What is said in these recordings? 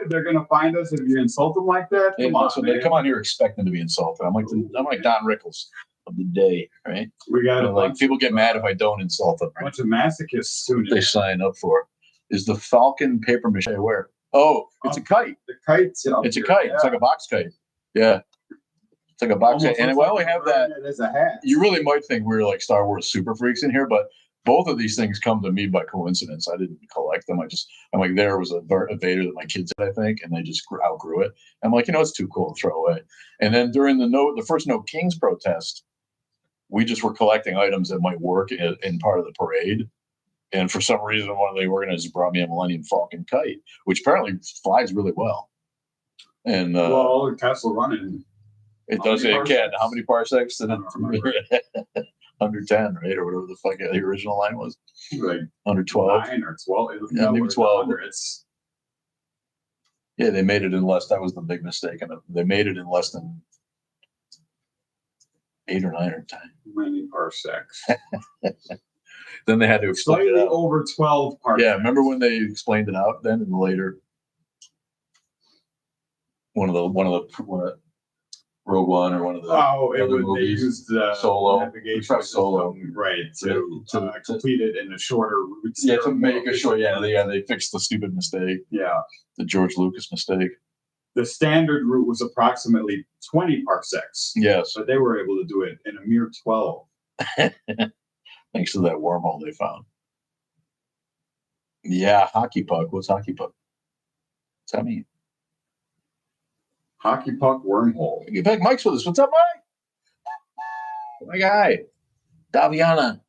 they're gonna find us if you insult them like that. They come on here expecting to be insulted. I'm like Don Rickles of the day, right? We got like people get mad if I don't insult them. A bunch of masochists soon. They sign up for. Is the Falcon paper mache where? Oh, it's a kite. The kite's It's a kite. Yeah. It's like a box kite. Yeah. It's like a box kite. And we only have that. As a hat. You really might think we're like Star Wars super freaks in here, but both of these things come to me by coincidence. I didn't collect them. I'm like, there was a Vader that my kids had, I think, and they just outgrew it. I'm like, it's too cool to throw away. And then during the first No Kings protest, we just were collecting items that might work in part of the parade. And for some reason, one of the organizers brought me a Millennium Falcon kite, which apparently flies really well. And well, Tesla running. It does. It can. How many parsecs? 110, right, or whatever the fuck the original line was. Like 112. 9 or 12. Yeah, maybe 12. Yeah, they made it in less. That was the big mistake, and they made it in less than 8 or 9 or 10. Many parsecs. Then they had to explain slightly it out. Over 12 parsecs. Yeah, remember when they explained it out? Then in the later one of the Rogue One or one of the they used Solo navigation Solo, right, to complete it in a shorter route. Yeah, to make a short. Yeah, they fixed the stupid mistake. Yeah, the George Lucas mistake. The standard route was approximately 20 parsecs. Yes, but they were able to do it in a mere 12. Thanks to that wormhole they found. Yeah, hockey puck. What's hockey puck? What's that mean? Hockey puck wormhole. Get back, Mike's with us. What's up, Mike? My guy, Daviana.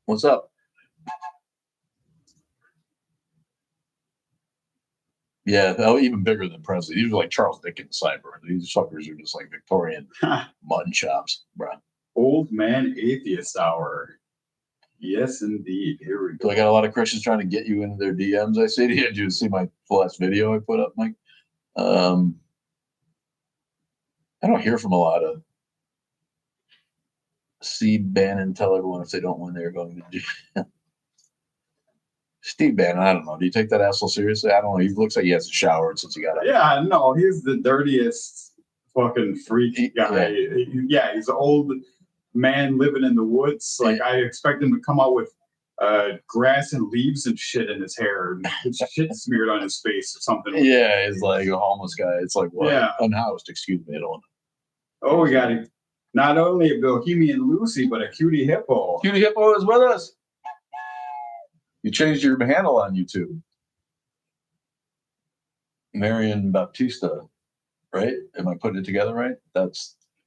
What's up? Yeah, even bigger than Presley. These are like Charles Dickens cyber. These suckers are just like Victorian mutton chops, bro. Old Man Atheist Hour. Yes, indeed. Here we go. So I got a lot of Christians trying to get you into their DMs. I see. Did you see my last video I put up, Mike? I don't hear from a lot of Steve Bannon. Tell everyone if they don't win, they're going to jail. Steve Bannon, I don't know. Do you take that asshole seriously? I don't know. He looks like he hasn't showered since he got out. Yeah, no, he's the dirtiest fucking freak guy. Yeah, he's an old man living in the woods. Like, I expect him to come out with grass and leaves and shit in his hair and shit smeared on his face or something. Yeah, he's like a homeless guy. It's like, what? Yeah. Unhoused, excuse me. I don't know. Oh, we got it. Not only a Bohemian Lucy, but a cutie hippo. Cutie hippo is with us. You changed your handle on YouTube. Marion Baptista, right? Am I putting it together right? It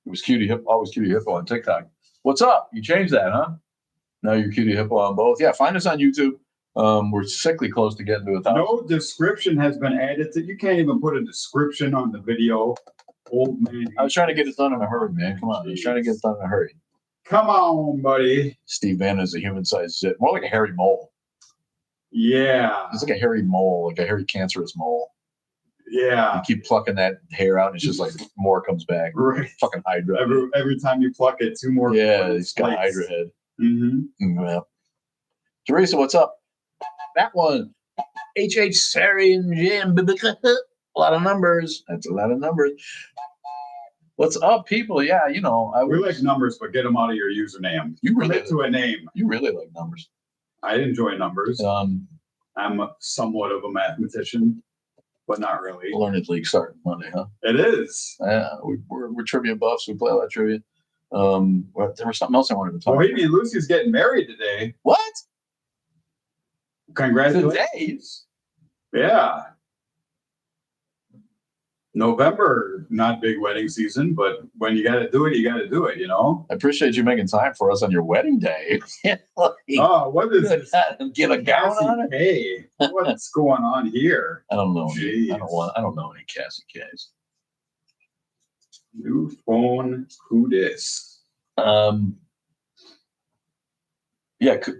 was Cutie Hippo, always Cutie Hippo on TikTok. What's up? You changed that, huh? Now you're Cutie Hippo on both. Yeah, find us on YouTube. We're sickly close to getting to 1,000. No description has been added to. You can't even put a description on the video. Old man. I was trying to get it done in a hurry, man. Come on. I was trying to get it done in a hurry. Come on, buddy. Steve Bannon is a human-sized zit. More like a hairy mole. Yeah. It's like a hairy mole, like a hairy cancerous mole. Yeah. You keep plucking that hair out, and it's just like more comes back. Right. Fucking Hydra. Every time you pluck it, 2 more. Yeah, he's got a Hydra head. Mm-hmm. Yeah. Teresa, what's up? That one. H.H. Sarian Jim. A lot of numbers. That's a lot of numbers. What's up, people? Yeah, we like numbers, but get them out of your username. You really commit to a name. You really like numbers. I enjoy numbers. I'm somewhat of a mathematician, but not really. Learned League starting Monday, huh? It is. Yeah, we're trivia buffs. We play a lot of trivia. There was something else I wanted to talk about. Bohemian Lucy's getting married today. What? Congratulations. Today? Yeah. November, not big wedding season, but when you got to do it, you got to do it, I appreciate you making time for us on your wedding day. What is this? Get a gown on it? Hey, what's going on here? I don't know. I don't know any Cassie K's. New phone, who dis? Yeah,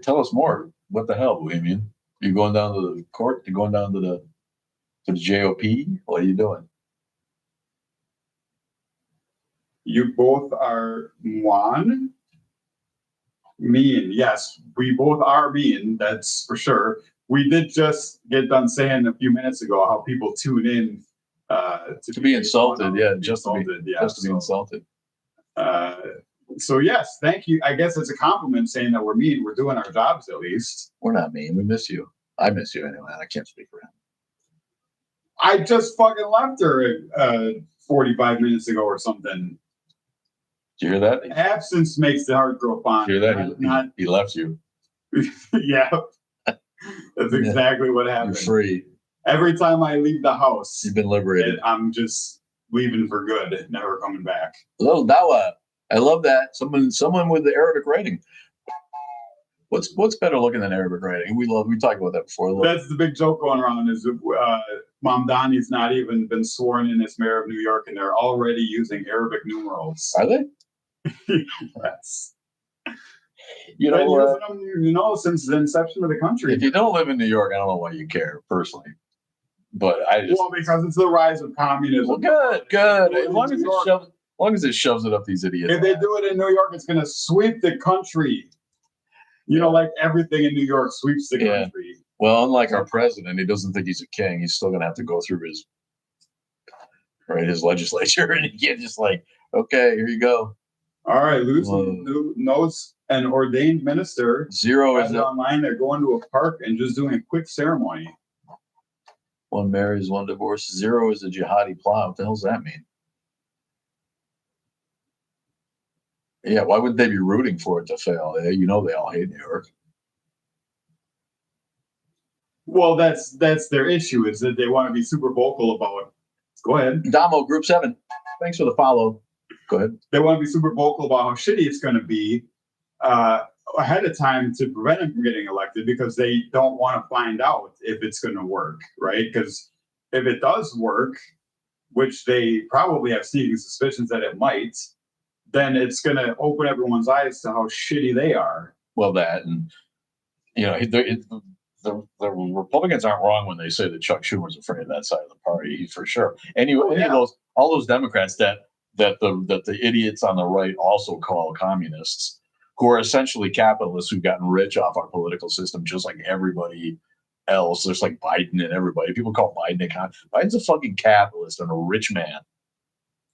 tell us more. What the hell, Bohemian? Are you going down to the court? You going down to the JOP? What are you doing? You both are one. Mean. Yes, we both are mean. That's for sure. We did just get done saying a few minutes ago how people tune in To be insulted, yeah, just to be So, insulted. so yes, thank you. I guess it's a compliment saying that we're mean. We're doing our jobs at least. We're not mean. We miss you. I miss you anyway. I can't speak for him. I just fucking left her 45 minutes ago or something. Did you hear that? Absence makes the heart grow fond. Did you hear that? He left you. Yeah, that's exactly what happened. You're free. Every time I leave the house, You've been liberated. I'm just leaving for good, never coming back. Hello, Dawa. I love that. Someone with the Arabic writing. What's better looking than Arabic writing? We talked about that before. That's the big joke going around is Mamdani's not even been sworn in as mayor of New York, and they're already using Arabic numerals. Are they? Yes. You know, since the inception of the country. If you don't live in New York, I don't know why you care personally. But because it's the rise of communism. Well, good. As long as it shoves it up these idiots. If they do it in New York, it's going to sweep the country. You know, like everything in New York sweeps the country. Well, unlike our president, he doesn't think he's a king. He's still going to have to go through his legislature, and he can't just like, okay, here you go. All right, Lucy knows an ordained minister. Zero is online. They're going to a park and just doing a quick ceremony. One marries, one divorces. Zero is a jihadi plot. What the hell does that mean? Yeah, why would they be rooting for it to fail? You know they all hate New York. Well, that's their issue, is that they want to be super vocal about it. Go ahead. Damo, Group 7. Thanks for the follow. Go ahead. They want to be super vocal about how shitty it's going to be ahead of time to prevent him from getting elected, because they don't want to find out if it's going to work, right? Because if it does work, which they probably have sneaking suspicions that it might, then it's going to open everyone's eyes to how shitty they are. Well, that, and you know, the Republicans aren't wrong when they say that Chuck Schumer's afraid of that side of the party, for sure. All those Democrats that the idiots on the right also call communists, who are essentially capitalists who've gotten rich off our political system, just like everybody else. There's like Biden and everybody. People call Biden Biden's a fucking capitalist and a rich man.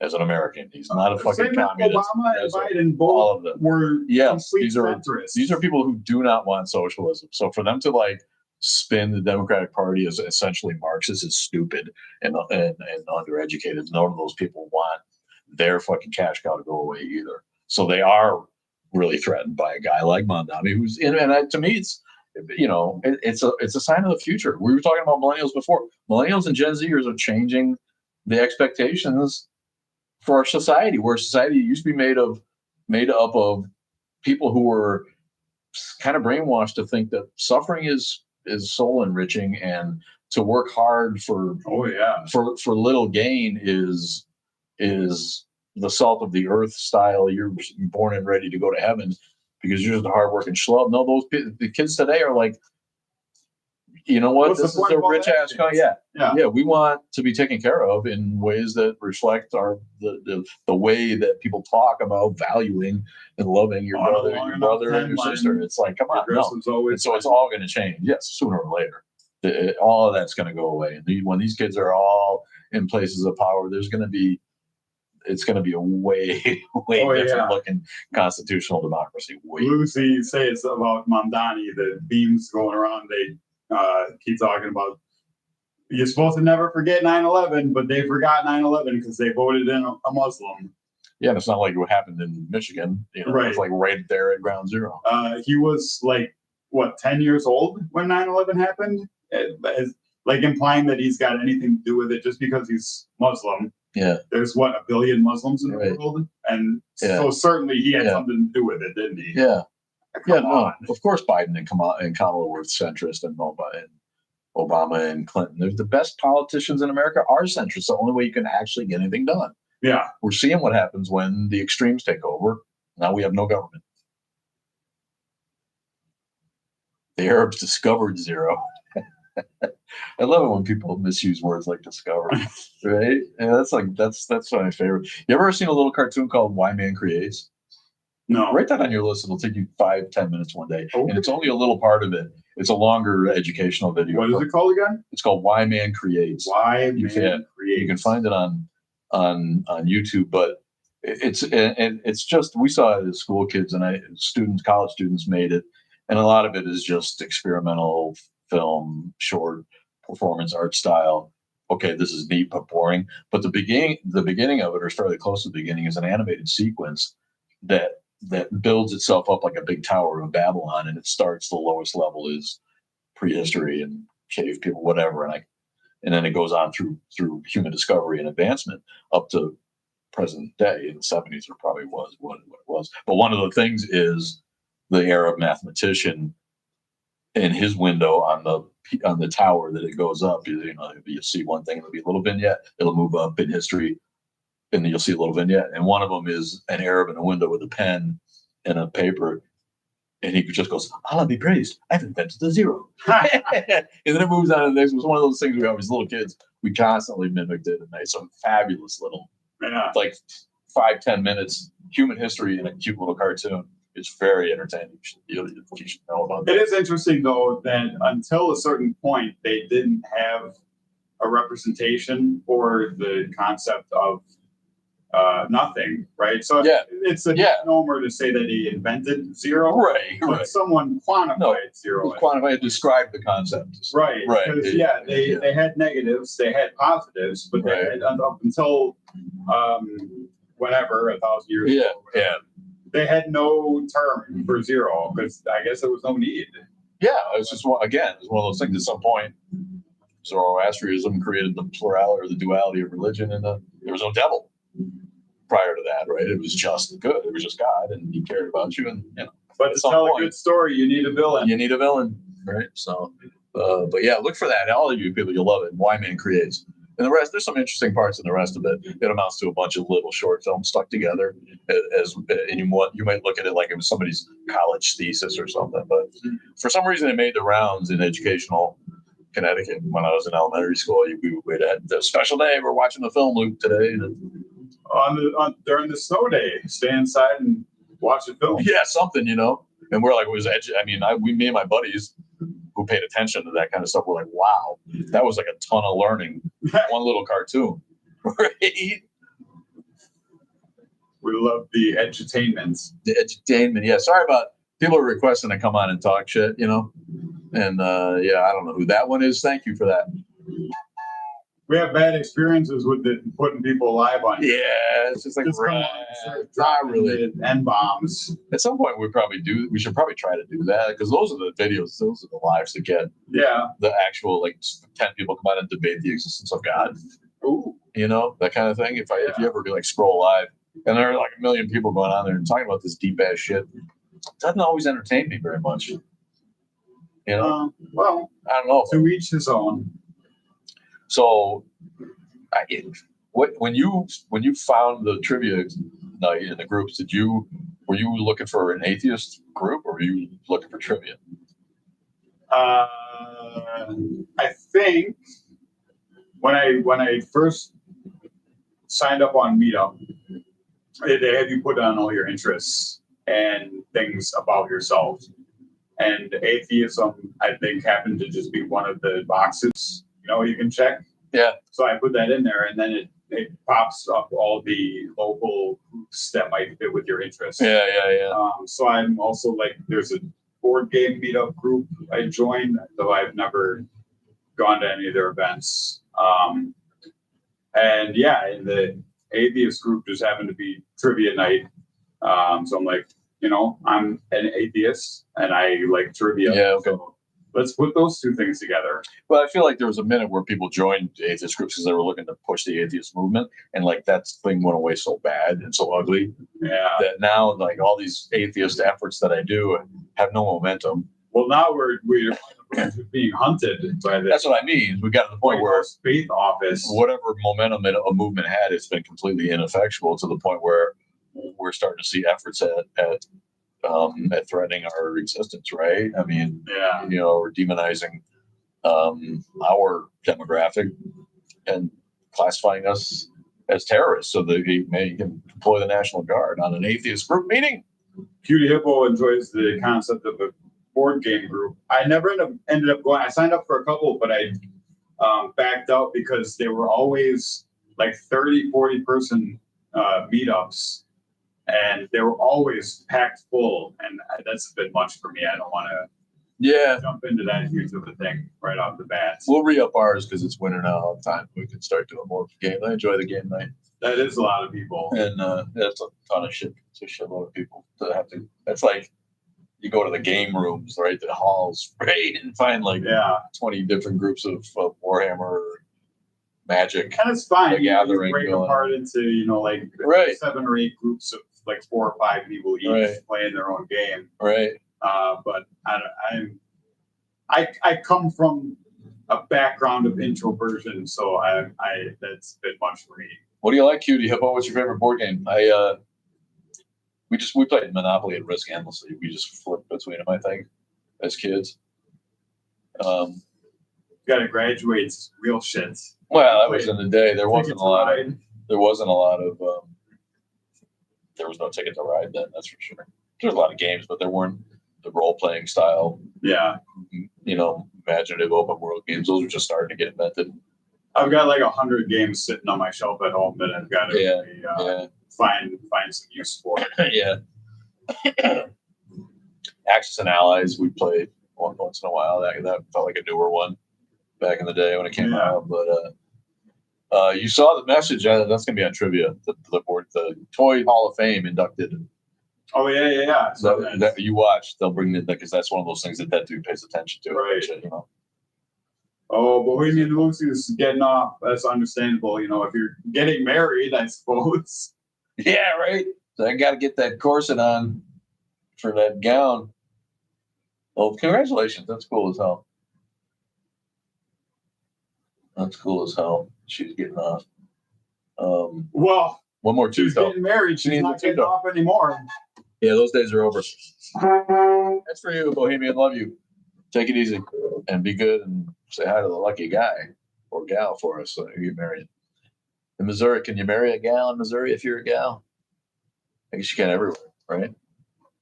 As an American, he's not a fucking communist. Obama and Biden both were complete centrists. These are people who do not want socialism. So for them to like spin the Democratic Party as essentially Marxist is stupid and undereducated. None of those people want their fucking cash cow to go away either. So they are really threatened by a guy like Mondami, who's to me, it's it's a sign of the future. We were talking about millennials before. Millennials and Gen Zers are changing the expectations for our society, where society used to be made up of people who were kind of brainwashed to think that suffering is soul enriching, and to work hard for little gain is the salt of the earth style. You're born and ready to go to heaven because you're just a hardworking schlub. No, the kids today are like, you know what? This is a rich ass guy. Yeah. We want to be taken care of in ways that reflect the way that people talk about valuing and loving your brother and your sister. It's like, come on, no. And so it's all going to change. Yes, sooner or later, all of that's going to go away. And when these kids are all in places of power, it's going to be a way different looking constitutional democracy. Lucy says about Mamdani, the beams going around, they keep talking about you're supposed to never forget 9/11, but they forgot 9/11 because they voted in a Muslim. Yeah, and it's not like what happened in Michigan. Right. It's like right there at ground zero. He was like, 10 years old when 9/11 happened? Like implying that he's got anything to do with it just because he's Muslim. Yeah. There's 1 billion Muslims in the world. And so certainly he had something to do with it, didn't he? Yeah. No, of course Biden and Kamala were centrist, and Obama and Clinton. They're the best politicians in America are centrists. The only way you can actually get anything done. Yeah. We're seeing what happens when the extremes take over. Now we have no government. The Arabs discovered zero. I love it when people misuse words like discover, right? And that's my favorite. You ever seen a little cartoon called Why Man Creates? No. Write that on your list. It'll take you 5-10 minutes one day. And it's only a little part of it. It's a longer educational video. What is it called again? It's called Why Man Creates. Why Man Creates. You can find it on YouTube, but it's just, we saw it as school kids, and college students made it, and a lot of it is just experimental film, short performance art style. Okay, this is neat but boring. But the beginning of it, or fairly close to the beginning, is an animated sequence that builds itself up like a big tower of Babylon, and it starts, the lowest level is prehistory and cave people, whatever, and then it goes on through human discovery and advancement up to present day. In the 70s, it probably was what it was. But one of the things is the Arab mathematician in his window on the tower that it goes up. You'll see one thing, it'll be a little vignette, it'll move up in history, and then you'll see a little vignette. And one of them is an Arab in a window with a pen and a paper. And he just goes, Allah be praised, I've invented the zero. And then it moves on to the next. It was one of those things we always, little kids, we constantly mimicked it. And it's some fabulous little, like 5-10 minutes, human history in a cute little cartoon. It's very entertaining. You should know about that. It is interesting, though, that until a certain point, they didn't have a representation for the concept of nothing, right? So it's a misnomer to say that he invented zero, right? Someone quantified zero. Quantified, described the concept, right? Because they had negatives, they had positives, but they had, up until whenever 1,000 years ago, they had no term for zero because I guess there was no need. Yeah, it's just it's one of those things. At some point, Zoroastrianism created the plurality or the duality of religion, and there was no devil prior to that, right? It was just good. It was just God, and He cared about you. And but to tell a good story, you need a villain. You need a villain, right? So, but yeah, look for that. All of you people, you'll love it. Why Man Creates. And the rest, there's some interesting parts in the rest of it. It amounts to a bunch of little short films stuck together. And you might look at it like it was somebody's college thesis or something. But for some reason, it made the rounds in educational Connecticut when I was in elementary school. We had the special day. We're watching the film loop today. During the snow day, stay inside and watch a film. Yeah, something, And we're like, me and my buddies who paid attention to that kind of stuff, we're like, wow, that was like a ton of learning. One little cartoon, right? We love the edutainment. The edutainment, yeah. Sorry about people are requesting to come on and talk shit, And I don't know who that one is. Thank you for that. We have bad experiences with putting people live on. Yeah, it's just like not really N-bombs. At some point, we should probably try to do that because those are the videos, those are the lives that get the actual 10 people come out and debate the existence of God. Ooh. That kind of thing. If you ever do scroll live and there are like 1 million people going on there and talking about this deep ass shit, it doesn't always entertain me very much. Well, I don't know. To each his own. So, when you found the trivia night in the groups, were you looking for an atheist group or were you looking for trivia? I think when I first signed up on Meetup, they have you put on all your interests and things about yourself, and atheism I think happened to just be one of the boxes. You can check. Yeah. So I put that in there, and then it pops up all the local groups that might fit with your interests. Yeah. So I'm also there's a board game meetup group I joined, though I've never gone to any of their events. And the atheist group just happened to be trivia night. So I'm like, I'm an atheist and I like trivia. Yeah. Okay. So let's put those two things together. Well, I feel like there was a minute where people joined atheist groups because they were looking to push the atheist movement, and that thing went away so bad and so ugly. Yeah. That now all these atheist efforts that I do have no momentum. Well, now we're being hunted by this. That's what I mean. We got to the point where faith office, whatever momentum a movement had, it's been completely ineffectual to the point where we're starting to see efforts at threatening our existence, right? I mean, we're demonizing our demographic and classifying us as terrorists so that he can deploy the National Guard on an atheist group meeting. Cutie Hippo enjoys the concept of a board game group. I never ended up going. I signed up for a couple, but I backed out because they were always like 30, 40 person meetups, and they were always packed full. And that's a bit much for me. I don't want to jump into that huge of a thing right off the bat. We'll re-up ours because it's winter now. All the time we can start doing more games. I enjoy the game night. That is a lot of people, and that's a ton of shit. It's a shitload of people to have to. That's like you go to the game rooms, right? The halls, right, and find like 20 different groups of Warhammer, Magic. And it's fine. The Gathering. Break apart into like 7 or 8 groups of like 4 or 5 people each playing their own game. Right. But I come from a background of introversion, so I that's a bit much for me. What do you like, Cutie Hippo? What's your favorite board game? We played Monopoly and Risk endlessly. We just flipped between them, I think, as kids. Got to graduate real shit. Well, that was in the day. There wasn't a lot of. There wasn't a lot of. There was no Ticket to Ride then. That's for sure. There was a lot of games, but there weren't the role-playing style. Yeah. Imaginative open world games. Those were just starting to get invented. I've got like 100 games sitting on my shelf at home that I've got to find some use for. Yeah. Axis and Allies, we played once in a while. That felt like a newer one back in the day when it came out. But you saw the message. That's going to be on trivia. The Toy Hall of Fame inducted. Oh yeah. So that you watch, they'll bring it because that's one of those things that dude pays attention to. Right. Oh, Bohemian Rhapsody is getting off. That's understandable. If you're getting married, I suppose. Yeah, right. So I got to get that corset on for that gown. Well, congratulations. That's cool as hell. That's cool as hell. She's getting off. Well, one more tooth. She's getting married. She's not getting off anymore. Yeah, those days are over. That's for you, Bohemian. Love you. Take it easy and be good and say hi to the lucky guy or gal for us so you get married. In Missouri, can you marry a gal in Missouri if you're a gal? I guess you can everywhere, right?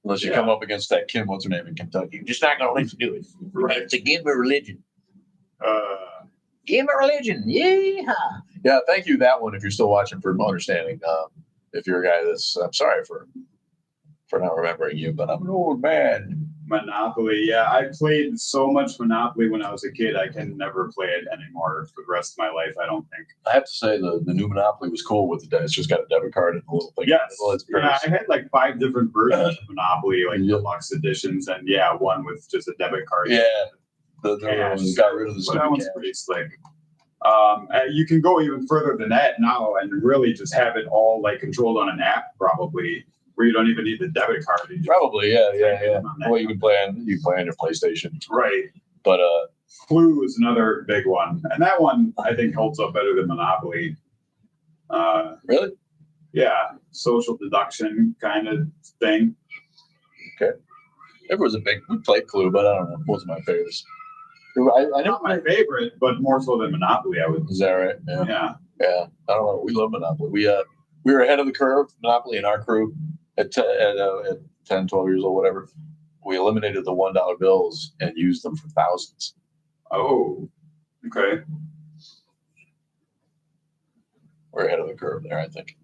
Unless you come up against that Kim, what's her name in Kentucky. You're just not going to let you do it. Right. It's against my religion. Give me religion. Yeah. Yeah, thank you, that one, if you're still watching, for understanding. If you're a guy I'm sorry for not remembering you, but I'm an old man. Monopoly. Yeah, I played so much Monopoly when I was a kid. I can never play it anymore for the rest of my life, I don't think. I have to say the new Monopoly was cool with the It's just got a debit card and a little thing. Yes. I had like 5 different versions of Monopoly, like deluxe editions, and one with just a debit card. Yeah. The one got rid of the that one's pretty slick. You can go even further than that now and really just have it all like controlled on an app, probably, where you don't even need the debit card. Probably, yeah. Well, you can play on your PlayStation, right? But Clue is another big one, and that one I think holds up better than Monopoly. Really? Yeah, social deduction kind of thing. Okay. We played Clue, but I don't know. It wasn't my favorite. Not my favorite, but more so than Monopoly, I would. Is that right? Yeah. I don't know. We love Monopoly. We were ahead of the curve, Monopoly, in our crew at 10, 12 years old, whatever. We eliminated the $1 bills and used them for thousands. Oh, okay. We're ahead of the curve there, I think.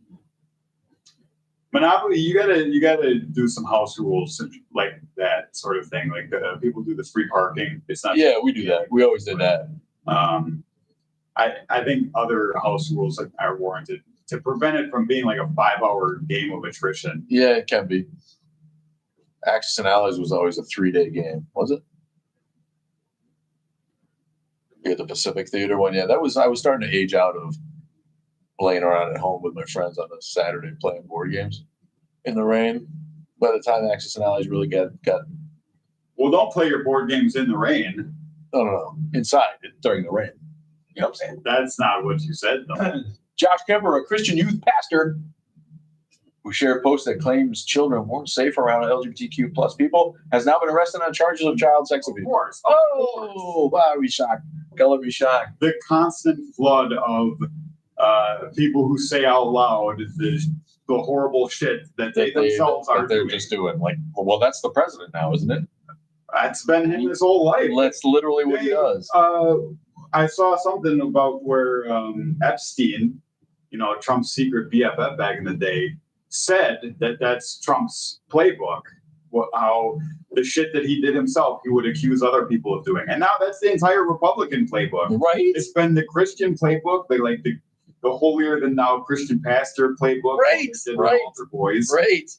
Monopoly, you gotta do some house rules like that sort of thing. Like people do the free parking. It's not. Yeah, we do that. We always did that. I think other house rules are warranted to prevent it from being like a 5-hour game of attrition. Yeah, it can be. Axis and Allies was always a 3-day game, was it? Yeah, the Pacific Theater one. Yeah, I was starting to age out of playing around at home with my friends on a Saturday playing board games in the rain. By the time Axis and Allies really got. Well, don't play your board games in the rain. No. Inside during the rain. You know what I'm saying? That's not what you said, though. Josh Kemper, a Christian youth pastor who shared a post that claims children weren't safe around LGBTQ plus people, has now been arrested on charges of child sex abuse. Of course. Wow, we shocked. Color be shocked. The constant flood of people who say out loud the horrible shit that they themselves are that they're doing. Just doing. Like, well, that's the president now, isn't it? That's been him his whole life. That's literally what he does. I saw something about where Epstein, Trump's secret BFF back in the day, said that that's Trump's playbook. How the shit that he did himself, he would accuse other people of doing. And now that's the entire Republican playbook. Right. It's been the Christian playbook. They like the holier than thou Christian pastor playbook. Right. Right. Altar boys. Right.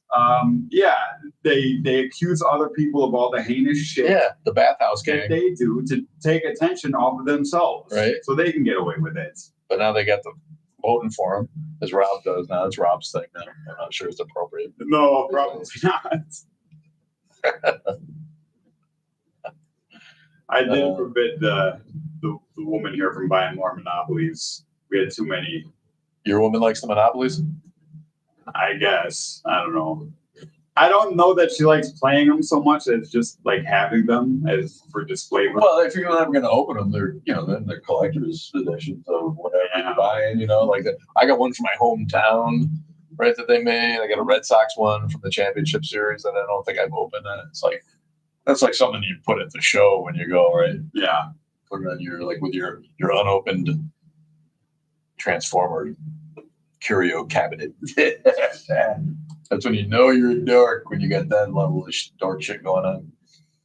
Yeah. They accuse other people of all the heinous shit. Yeah. The bathhouse gang. That they do to take attention off of themselves. Right. So they can get away with it. But now they got the voting for him, as Rob does now. It's Rob's thing now. I'm not sure it's appropriate. No, probably not. I did forbid the woman here from buying more monopolies. We had too many. Your woman likes the monopolies? I guess. I don't know. I don't know that she likes playing them so much as just like having them as for display. Well, if you're never going to open them, they're then they're collector's editions of whatever you're buying. Like I got one from my hometown, right, that they made. I got a Red Sox one from the championship series that I don't think I've opened. And it's like that's like something you put at the show when you go, right? Yeah, put it on with your unopened Transformer curio cabinet. That's when you know you're a dork, when you got that level of dork shit going on.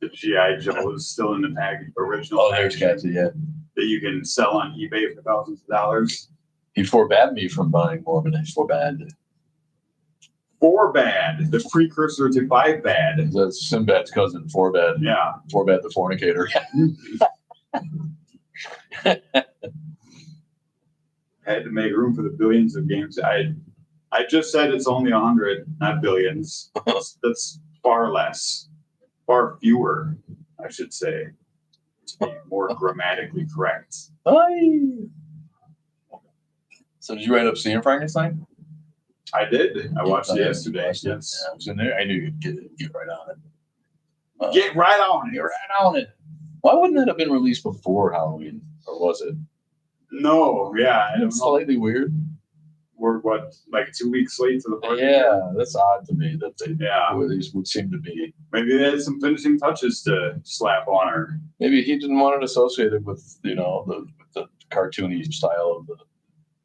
The G.I. Joe is still in the package, original. Oh, there's cats, yeah. That you can sell on eBay for thousands of dollars. He forbade me from buying more, but I forbade. Forbad, the precursor to Five Bad. That's Sinbad's cousin, Forbad. Yeah. Forbad the fornicator. Had to make room for the billions of games. I just said it's only 100, not billions. That's far less, far fewer, I should say, to be more grammatically correct. So did you end up seeing Frankenstein? I did. I watched it yesterday. Yes. Yeah, I was in there. I knew you'd get right on it. Get right on it. Get right on it. Why wouldn't that have been released before Halloween? Or was it? No, yeah. It's slightly weird. We're like 2 weeks late to the party? Yeah, that's odd to me that they these would seem to be. Maybe they had some finishing touches to slap on her. Maybe he didn't want it associated with the cartoony style of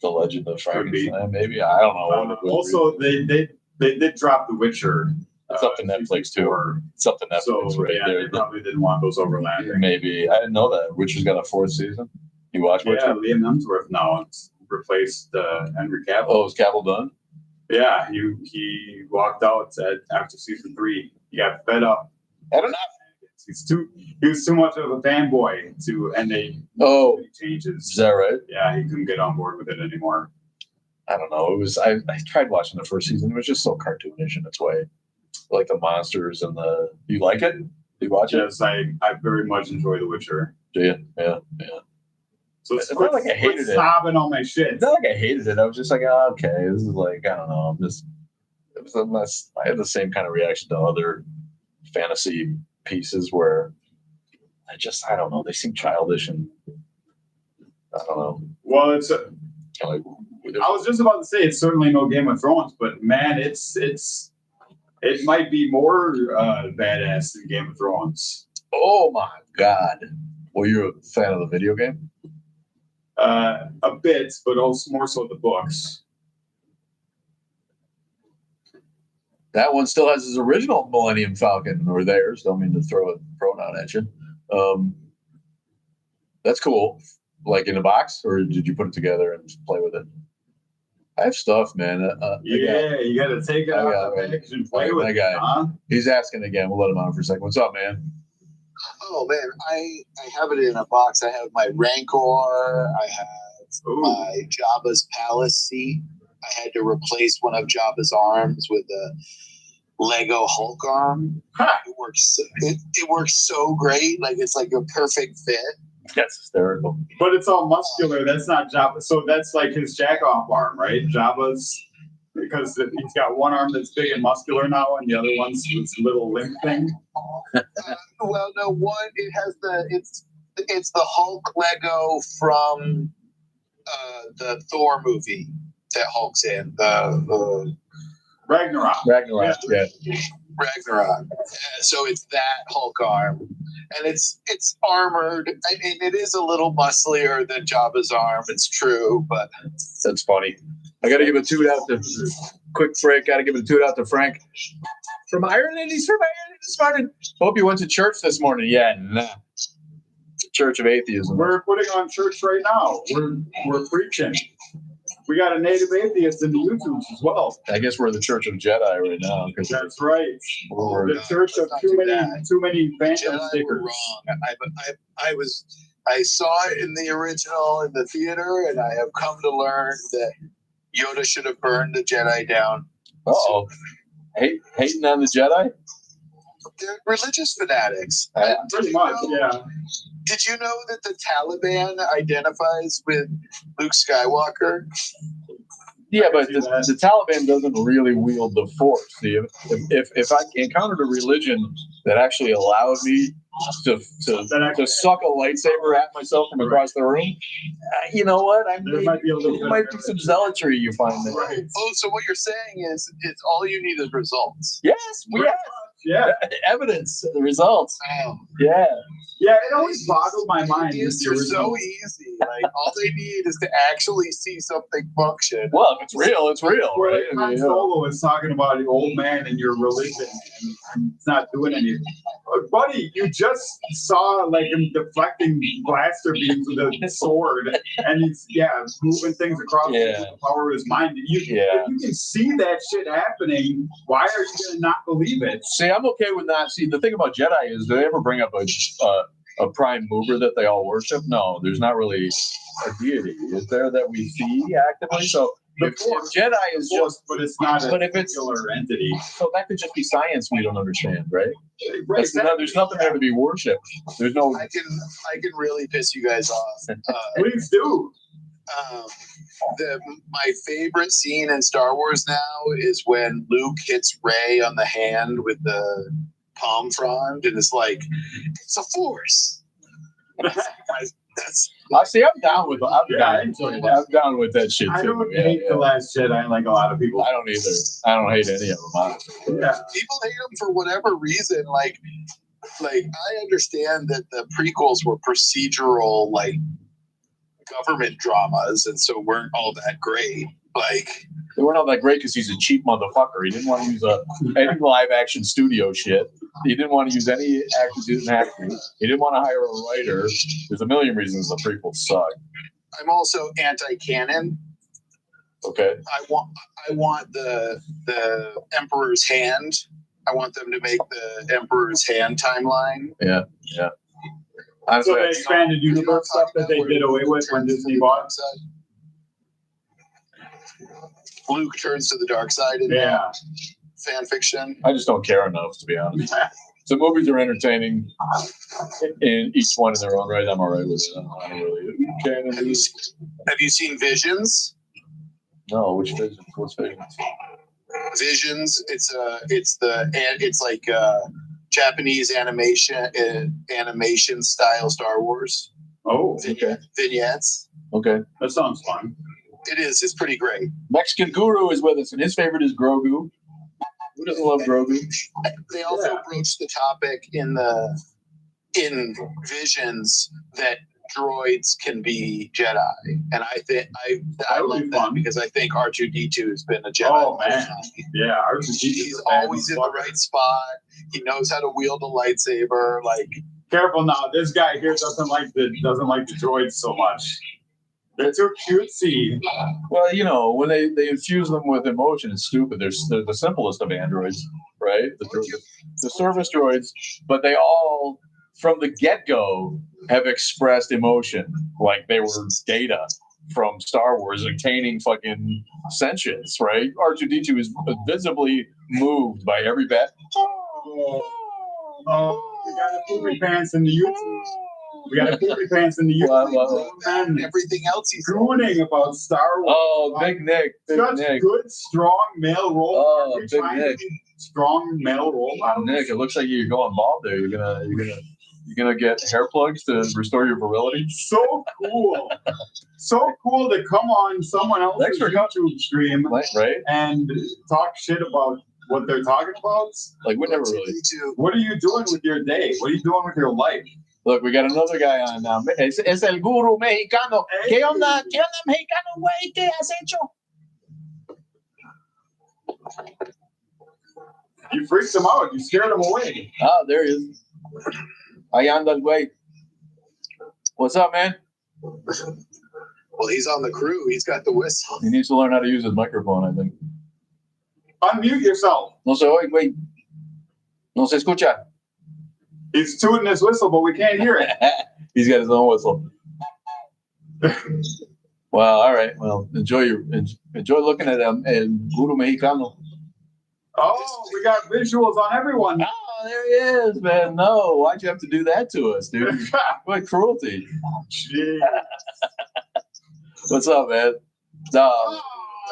the legend of Frankenstein. Maybe I don't know. Also, they did drop The Witcher. It's up to Netflix too. It's up to Netflix, so, right there. They probably didn't want those overlapping. Maybe I didn't know that Witcher's got a 4th season. You watch Witcher? Yeah, Liam Hemsworth now. It's replaced Henry Cavill. Oh, is Cavill done? Yeah, he walked out after season 3. He got fed up. I don't know. He was too much of a fanboy and they changes. Is that right? Yeah, he couldn't get on board with it anymore. I don't know. It was I tried watching the first season. It was just so cartoonish in its way, like the monsters and the. You like it? Do you watch it? Yes, I very much enjoy The Witcher. Do you? Yeah. So it's not like I hated it. Sobbing on my shit. It's not like I hated it. I was just like, okay, this is like I don't know. It was a mess. I had the same kind of reaction to other fantasy pieces where I don't know. They seem childish and I don't know. Well, I was just about to say it's certainly no Game of Thrones, but man, it might be more badass than Game of Thrones. Oh my God! Well, you're a fan of the video game? A bit, but also more so the books. That one still has his original Millennium Falcon, or theirs. Don't mean to throw a pronoun at you. That's cool. Like in a box, or did you put it together and play with it? I have stuff, man. You got to take it out of the package and play with it. Huh? He's asking again. We'll let him on for a second. What's up, man? Oh man, I have it in a box. I have my Rancor. I have my Jabba's palace seat. I had to replace one of Jabba's arms with a Lego Hulk arm. It works. It works so great. Like it's like a perfect fit. That's hysterical. But it's all muscular. That's not Jabba. So that's like his jack-off arm, right? Jabba's, because he's got one arm that's big and muscular now, and the other one's this little limp thing. Well, no, one it has it's the Hulk Lego from the Thor movie that Hulk's in. The Ragnarok. Yeah. Ragnarok. So it's that Hulk arm, and it's armored. I mean, it is a little musclier than Jabba's arm. It's true, but That's funny. I got to give a toot out to quick break. Got to give a toot out to Frank from Ireland. He's from Ireland this morning. Hope you went to church this morning. Yeah, nah. Church of Atheism. We're putting on church right now. We're preaching. We got a native atheist in the YouTubes as well. I guess we're the Church of Jedi right now. That's right. We're The church of too many phantom Jedi stickers. were wrong. I saw it in the original in the theater, and I have come to learn that Yoda should have burned the Jedi down. Uh-oh. Hating on the Jedi? They're religious fanatics. Pretty much, yeah. Did you know that the Taliban identifies with Luke Skywalker? Yeah, but the Taliban doesn't really wield the Force. See, if I encountered a religion that actually allowed me to suck a lightsaber at myself from across the room, you know what? There might be a little bit might be some zealotry you find there. Right. Oh, so what you're saying is it's all you need is results. Yes, Yeah. evidence, the results. Oh. Yeah. Yeah, it always boggled my mind. It's so easy. Like all they need is to actually see something function. Well, if it's real, it's real, Well, right? like Han Solo is talking about the old man and your religion, and it's not doing anything. Buddy, you just saw like him deflecting blaster beams with a sword, and he's moving things across with the power of his mind. If you can see that shit happening, why are you gonna not believe it? See, I'm okay with not. See, the thing about Jedi is, do they ever bring up a prime mover that they all worship? No, there's not really a deity, is there, that we see actively? So if Jedi is just, but it's not a if it's particular entity. So that could just be science we don't understand, right? Right. There's nothing there to be worshipped. There's no. I can really piss you guys off. Please do. My favorite scene in Star Wars now is when Luke hits Rey on the hand with the palm frond, and it's like, it's a force. See, I'm down with I'm down with that shit too. I don't hate The Last Jedi like a lot of people. I don't either. I don't hate any of them, honestly. Yeah. People hate them for whatever reason. Like I understand that the prequels were procedural, like government dramas, and so weren't all that great. Like they weren't all that great because he's a cheap motherfucker. He didn't want to use any live action studio shit. He didn't want to use any actors he didn't have to. He didn't want to hire a writer. There's a million reasons the prequels suck. I'm also anti-canon. Okay. I want the Emperor's Hand. I want them to make the Emperor's Hand timeline. Yeah. So the expanded universe stuff that they did away with when Disney bought. Luke turns to the dark side in fan fiction. I just don't care enough, to be honest. So movies are entertaining in each one in their own right. I'm all right with it. I don't really care. Have you seen Visions? No, which Visions? What's Visions? Visions. It's like Japanese animation style Star Wars. Oh, okay. Vignettes. Okay. That sounds fun. It is. It's pretty great. Mexican Guru is with us, and his favorite is Grogu. Who doesn't love Grogu? They also broached the topic in Visions that droids can be Jedi, and I love that because I think R2-D2 has been a Jedi. Oh man, yeah, R2-D2. He's always in the right spot. He knows how to wield a lightsaber. Like, careful now, this guy here doesn't like the droids so much. They're too cutesy. Well, when they infuse them with emotion, it's stupid. They're the simplest of androids, right? The service droids, but they all, from the get-go, have expressed emotion like they were Data from Star Wars, attaining fucking sentience, right? R2-D2 is visibly moved by every bat. Oh, we got a poopy pants in the YouTube. And everything else he's crooning about Star Wars. Oh, Big Nick. Such good, strong male role. Oh, Big Nick. Strong male role model. Nick, it looks like you're going bald there. You're gonna get hair plugs to restore your virility. So cool. So cool to come on someone else's YouTube stream, right? And talk shit about what they're talking about? Like we never really. What are you doing with your day? What are you doing with your life? Look, we got another guy on now. Es el guru mexicano. ¿Qué onda? ¿Qué onda, mexicano, güey? ¿Qué has hecho? You freaked him out. You scared him away. Oh, there he is. Ahí anda el güey. What's up, man? Well, he's on the crew. He's got the whistle. He needs to learn how to use his microphone, I think. Unmute yourself. No se oye, güey. No se escucha. He's tooting his whistle, but we can't hear it. He's got his own whistle. Well, all right. Well, enjoy looking at El Guru Mexicano. Oh, we got visuals on everyone. Oh, there he is, man. No, why'd you have to do that to us, dude? What cruelty. Jeez. What's up, man? No.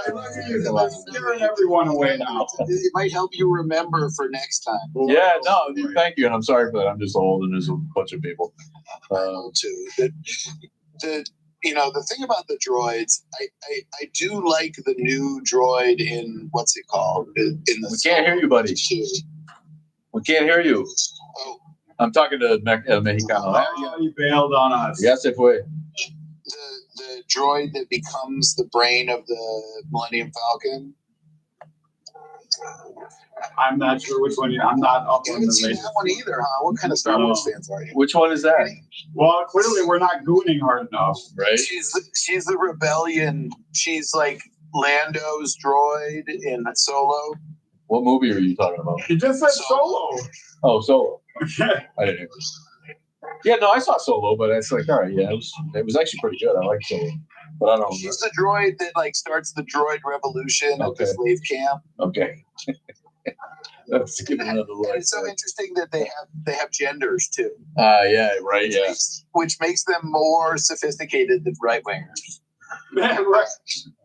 You're scaring everyone away now. It might help you remember for next time. Yeah, no, thank you. And I'm sorry for that. I'm just old and there's a bunch of people. Too. The thing about the droids, I do like the new droid in what's it called? In the We can't hear you, buddy. We can't hear you. Oh. I'm talking to Mexicano. Oh, he bailed on us. Ya se fue. The droid that becomes the brain of the Millennium Falcon. I'm not sure which one. I'm not up You on the haven't seen latest. that one either, huh? What kind of Star Wars fans are you? Which one is that? Well, clearly we're not gooning hard enough. Right? She's the rebellion. She's like Lando's droid in Solo. What movie are you talking about? He just said Solo. Oh, Solo. I didn't hear. Yeah, no, I saw Solo, but it's like, all right, yeah, it was actually pretty good. I like Solo, but I don't. She's the droid that like starts the droid revolution at the slave camp. Okay. Let's give it another look. And it's so interesting that they have genders too. Yeah, right, yeah. Which makes them more sophisticated than right wingers. Right.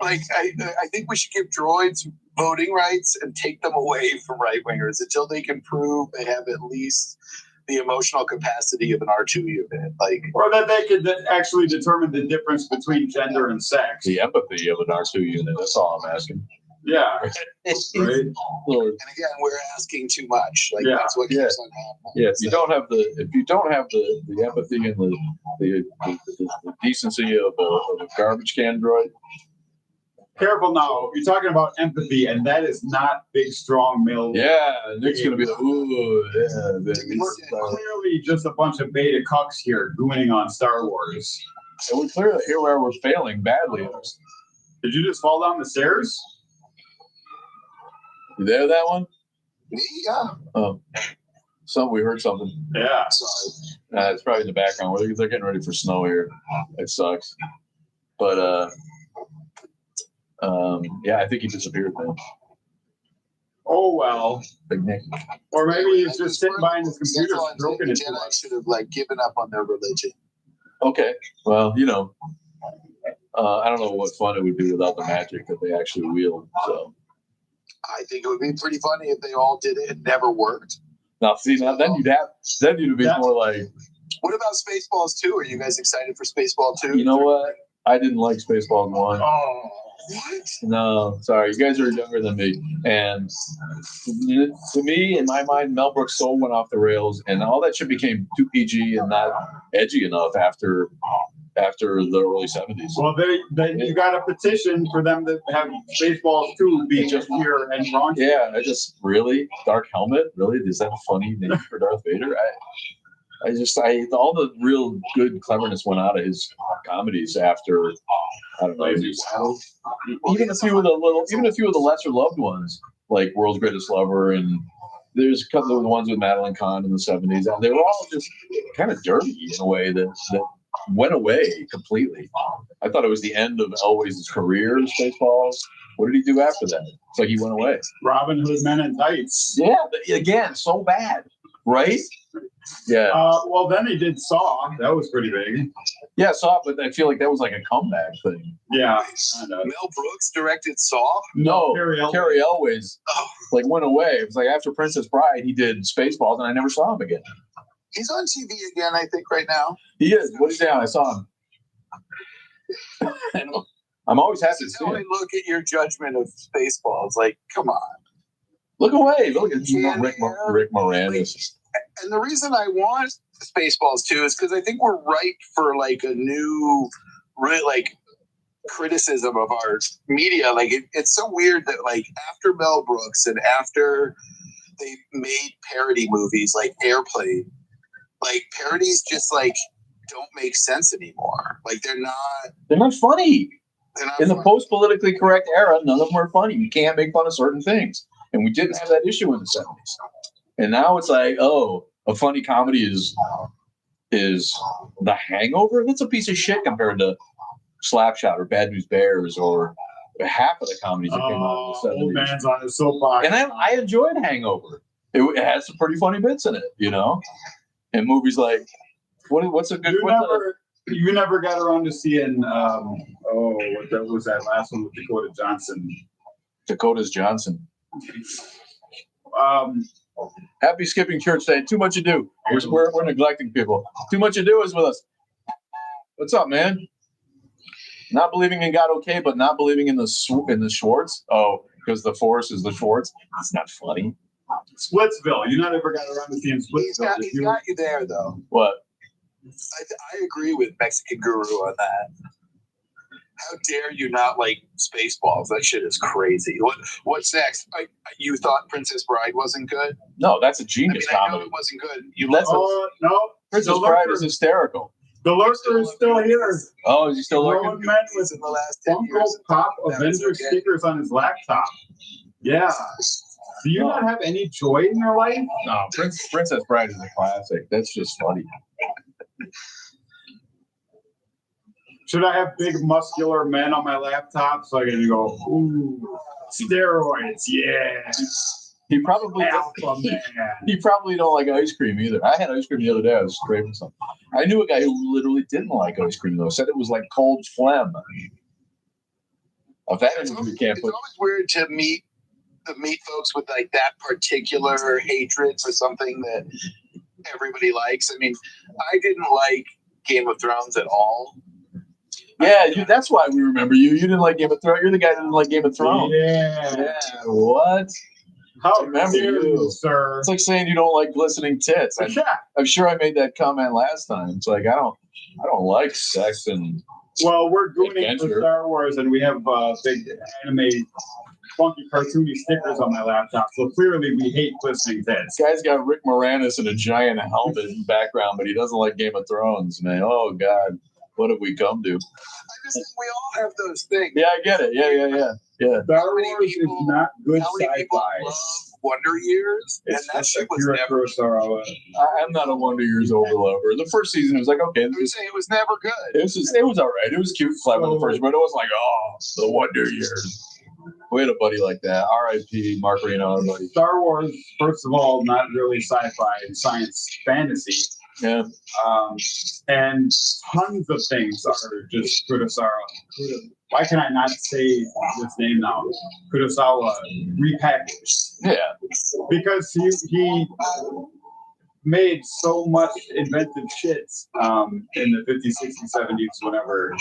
Like I think we should give droids voting rights and take them away from right wingers until they can prove they have at least the emotional capacity of an R2 unit, like, or that they could actually determine the difference between gender and sex. The empathy of an R2 unit. That's all I'm asking. Yeah. Right. And again, we're asking too much. Like that's what keeps on happening. Yeah, if you don't have the empathy and the decency of a garbage can droid. Careful now. You're talking about empathy, and that is not big, strong male. Yeah, Nick's gonna be like, ooh, yeah. We're clearly just a bunch of beta cucks here gooning on Star Wars. And we clearly here where we're failing badly. Did you just fall down the stairs? You there, that one? Yeah. Oh, we heard something. Yeah. Sorry. It's probably in the background. They're getting ready for snow here. It sucks. But yeah, I think he disappeared, man. Oh well. Big Nick. Or maybe he's just sitting behind his computer, stroking his Jedi should have like given up on their religion. Okay. Well, I don't know what fun it would be without the magic that they actually wield. So I think it would be pretty funny if they all did it and never worked. now, see, then you'd be more like. What about Spaceballs 2? Are you guys excited for Spaceballs 2? You know what? I didn't like Spaceballs 1. Oh, what? No, sorry. You guys are younger than me. And to me, in my mind, Mel Brooks' soul went off the rails, and all that shit became too PG and not edgy enough after the early 70s. Well, you got a petition for them to have Spaceballs 2 be just pure and raunchy. Yeah, really? Dark Helmet? Really? Is that a funny name for Darth Vader? All the real good cleverness went out of his comedies after, I don't know, even a few of the lesser loved ones, like World's Greatest Lover, and there's a couple of the ones with Madeline Kahn in the 70s. They were all just kind of dirty in a way that went away completely. I thought it was the end of Elway's career in Spaceballs. What did he do after that? It's like he went away. Robin Hood Men in Tights. Yeah, again, so bad, right? Yeah. Well, then he did Saw. That was pretty big. Yeah, Saw, but I feel like that was like a comeback thing. Yeah. Mel Brooks directed Saw? No, Carrie Elway's went away. It was like after Princess Bride, he did Spaceballs, and I never saw him again. He's on TV again, I think, right now. He is. What is that? I saw him. I'm always happy to see Only him. look at your judgment of Spaceballs. Like, come on. Look away. Look at Rick Moranis. And the reason I want Spaceballs too is because I think we're ripe for like a new, really like criticism of our media. Like it's so weird that like after Mel Brooks and after they made parody movies like Airplane, like parodies just like don't make sense anymore. Like they're not funny. In the funny. post-politically correct era, none of them are funny. You can't make fun of certain things. And we didn't have that issue in the 70s. And now it's like, oh, a funny comedy is The Hangover? That's a piece of shit compared to Slapshot or Bad News Bears or half of the comedies that came out in the 70s. Old man's on his soapbox. And I enjoyed Hangover. It has some pretty funny bits in it, you know? And movies like, what's a good... You never got around to seeing, what was that last one with Dakota Johnson? Dakota's Johnson. Happy skipping church day. Too much ado. We're neglecting people. Too much ado is with us. What's up, man? Not believing in God, okay, but not believing in the Schwartz. Oh, because the Force is the Schwartz. That's not funny. Splitsville. You not ever got around to seeing Splitsville. He's got you there though. What? I agree with Mexican Guru on that. How dare you not like Spaceballs? That shit is crazy. What's next? You thought Princess Bride wasn't good? No, that's a genius comedy. I know it wasn't good. No. Princess Bride is hysterical. The Lurker is still here. Oh, is he still lurking? Grown men with in the last 10 Funko years. Pop Avenger stickers on his laptop. Yeah. Do you not have any joy in your life? No, Princess Bride is a classic. That's just funny. Should I have big muscular men on my laptop so I can go, ooh, steroids, yeah. He probably Alpha man. He probably don't like ice cream either. I had ice cream the other day. I was craving something. I knew a guy who literally didn't like ice cream though. Said it was like cold phlegm. Of that It's you always can't put. weird to meet folks with like that particular hatred for something that everybody likes. I mean, I didn't like Game of Thrones at all. Yeah, that's why we remember you. You didn't like Game of Thrones. You're the guy that didn't like Game of Thrones. Yeah. What? How remember dare you, sir? It's like saying you don't like glistening tits. I'm sure I made that comment last time. It's like I don't like sex and. Well, we're doing it adventure. for Star Wars, and we have big anime, funky, cartoony stickers on my laptop. So clearly, we hate glistening tits. This guy's got Rick Moranis in a giant helmet in the background, but he doesn't like Game of Thrones, man. Oh God, what have we come to? I just think we all have those things. Yeah, I get it. Yeah. Star Wars is not good How many people sci-fi. love Wonder Years? And that shit was never. I'm not a Wonder Years overlover. The first season was like, okay, I would say it was never good. it was all right. It was cute, clever the first, but it was like, oh, the Wonder Years. We had a buddy like that. R.I.P. Mark Reno, our buddy. Star Wars, first of all, not really sci-fi and science fantasy. Yeah. And tons of things are just Kurosawa. Why can I not say this name now? Kurosawa repackaged. Yeah. Because he made so much inventive shit in the 50s, 60s, 70s, whenever.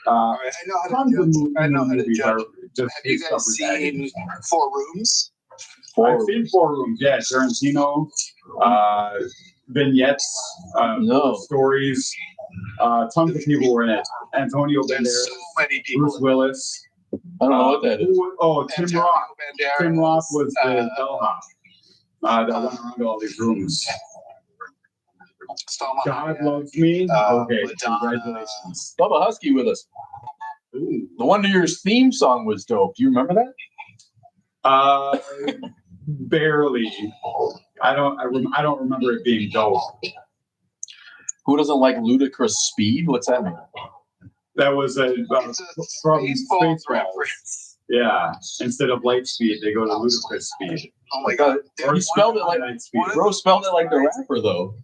All right, Tons of I know how to movies judge. are just Have you guys seen 4 Rooms? I've seen 4 Rooms, yeah. Tarantino, vignettes, stories. Tons of people were in it. Antonio Banderas, So many people. Bruce Willis. I don't know what that is. Tim Antonio Roth. Banderas, Tim Roth was the bellhop that went around to all these rooms. Salma God Hayek, loves me. Okay, Madonna. congratulations. Bubba Husky with us. Ooh. The Wonder Years theme song was dope. Do you remember that? Barely. I don't remember it being dope. Who doesn't like ludicrous speed? What's that mean? That was It's a from Spaceballs Spaceballs. reference. Yeah. Instead of light speed, they go to ludicrous speed. Oh my god. Or He spelled it like light speed. Bro spelled it like the rapper though.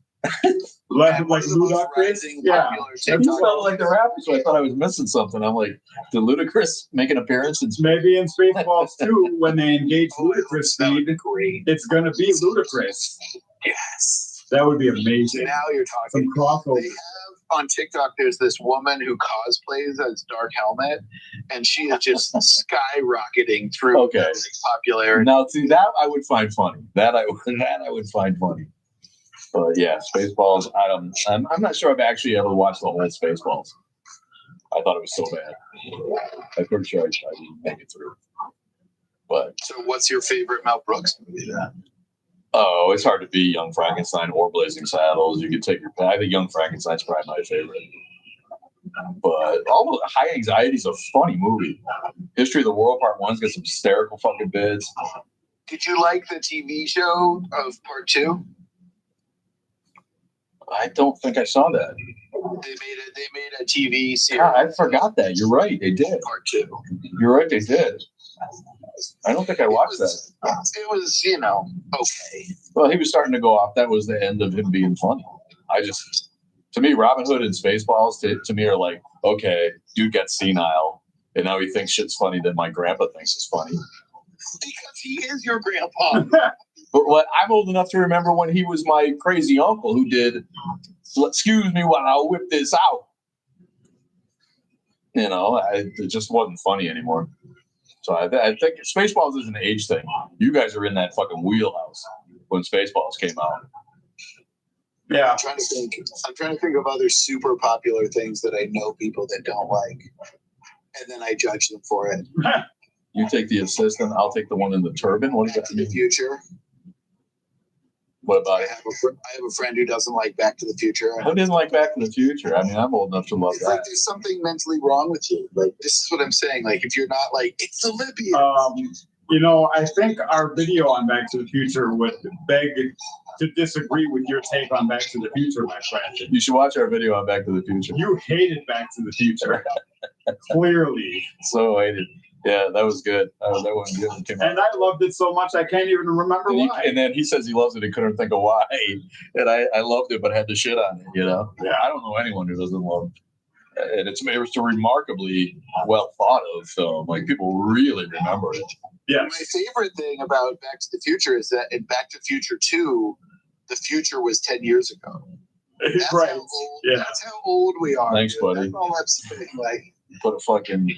Like one of the most Ludacris. rising Yeah. popular He TikTok spelled it like the rapper, so I thought I was missing something. I'm like, did Ludacris make an appearance in Maybe in Spaceballs 2, when they engage Oh, ludicrous that would speed, be great. it's gonna be ludicrous. Yes. That would be amazing. Now you're Some talking. crossover. They have on TikTok, there's this woman who cosplays as Dark Helmet, and she is just skyrocketing through popularity. Now, see, that I would find funny. That I would find funny. But yeah, Spaceballs. I'm not sure I've actually ever watched the whole Spaceballs. I thought it was so bad. I'm pretty sure I didn't make it through. But so, what's your favorite Mel Brooks movie? Oh, it's hard to beat Young Frankenstein or Blazing Saddles. You could take your pick. I think Young Frankenstein's probably my favorite. But all High Anxiety is a funny movie. History of the World Part 1's got some hysterical fucking bits. Did you like the TV show of Part 2? I don't think I saw that. They made a TV series. God, I forgot that. You're right. They did. Part 2. You're right. They did. I don't think I watched that. It was, okay. Well, he was starting to go off. That was the end of him being funny. To me, Robin Hood and Spaceballs to me are like, okay, dude got senile, and now he thinks shit's funny that my grandpa thinks is funny. Because he is your grandpa. But I'm old enough to remember when he was my crazy uncle who did, excuse me while I whip this out. It just wasn't funny anymore. So I think Spaceballs is an age thing. You guys are in that fucking wheelhouse when Spaceballs came out. Yeah. I'm trying to think of other super popular things that I know people that don't like, and then I judge them for it. You take the assistant. I'll take the one in the turban. What does that mean? The Future. What about I have a friend who doesn't like Back to the Future. Who didn't like Back to the Future? I mean, I'm old enough to love that. Like there's something mentally wrong with you. Like this is what I'm saying. Like if you're not like it's Olympian. I think our video on Back to the Future would beg to disagree with your take on Back to the Future, my friend. You should watch our video on Back to the Future. You hated Back to the Future. Clearly. So hated. Yeah, that was good. That one good came out. And I loved it so much I can't even remember why. And then he says he loves it and couldn't think of why. And I loved it, but had to shit on it. Yeah, I don't know anyone who doesn't love it. And it was a remarkably well thought of film. Like people really remember it. Yeah. My favorite thing about Back to the Future is that in Back to the Future 2, the future was 10 years ago. That's right. How old, yeah. That's how old we are. Thanks, buddy. That's all I'm saying. Like, put a fucking.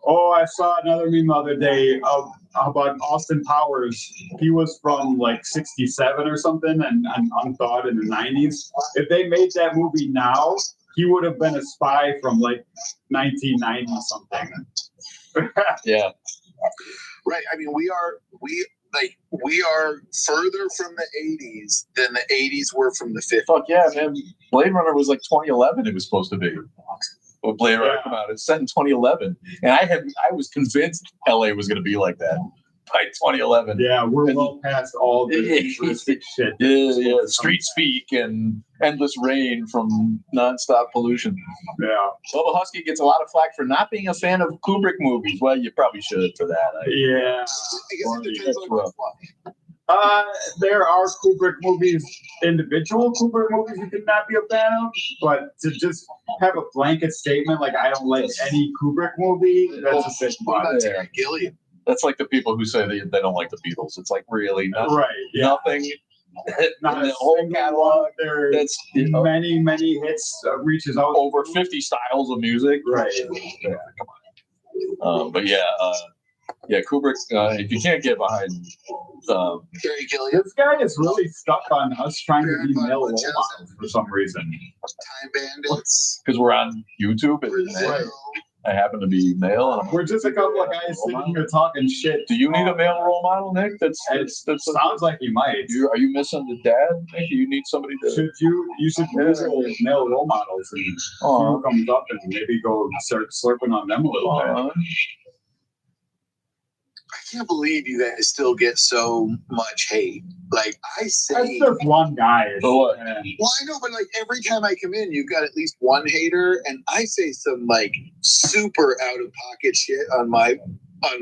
Oh, I saw another meme the other day about Austin Powers. He was from like 67 or something and unthought in the 90s. If they made that movie now, he would have been a spy from like 1990 something. Yeah. Right. I mean, we are further from the 80s than the 80s were from the 50s. Fuck yeah, man. Blade Runner was like 2011 it was supposed to be. When Blade Runner came out. It's set in 2011. And I was convinced LA was going to be like that by 2011. Yeah, we're well past all the futuristic shit. Yeah. Street speak and endless rain from nonstop pollution. Yeah. Bubba Husky gets a lot of flack for not being a fan of Kubrick movies. Well, you probably should for that. Yeah. I guess it depends on which one. There are Kubrick movies, individual Kubrick movies you could not be a fan of, but to just have a blanket statement like I don't like any Kubrick movie, that's a bit much. Terry Gilliam. That's like the people who say they don't like the Beatles. It's like really nothing. Right. Yeah. Nothing. Not the a whole single catalog. one. There That's many hits reaches out over 50 styles of music. Right. Yeah, come on. But yeah, Kubrick. If you can't get behind Terry Gilliam. This guy is really stuck on us trying to be Very male role much models for some reason. Time Bandits. because we're on YouTube and Brazil. I happen to be male. And We're just a couple of guys sitting here talking shit. do you need a male role model, Nick? That Sounds like you might. Are you missing the dad? Nick? You need somebody to. You should Google male role models and see who comes up and maybe go start slurping on them a little bit. I can't believe you guys still get so much hate. Like I say, That's just one guy. What? well, I know, but like every time I come in, you've got at least one hater, and I say some like super out of pocket shit on my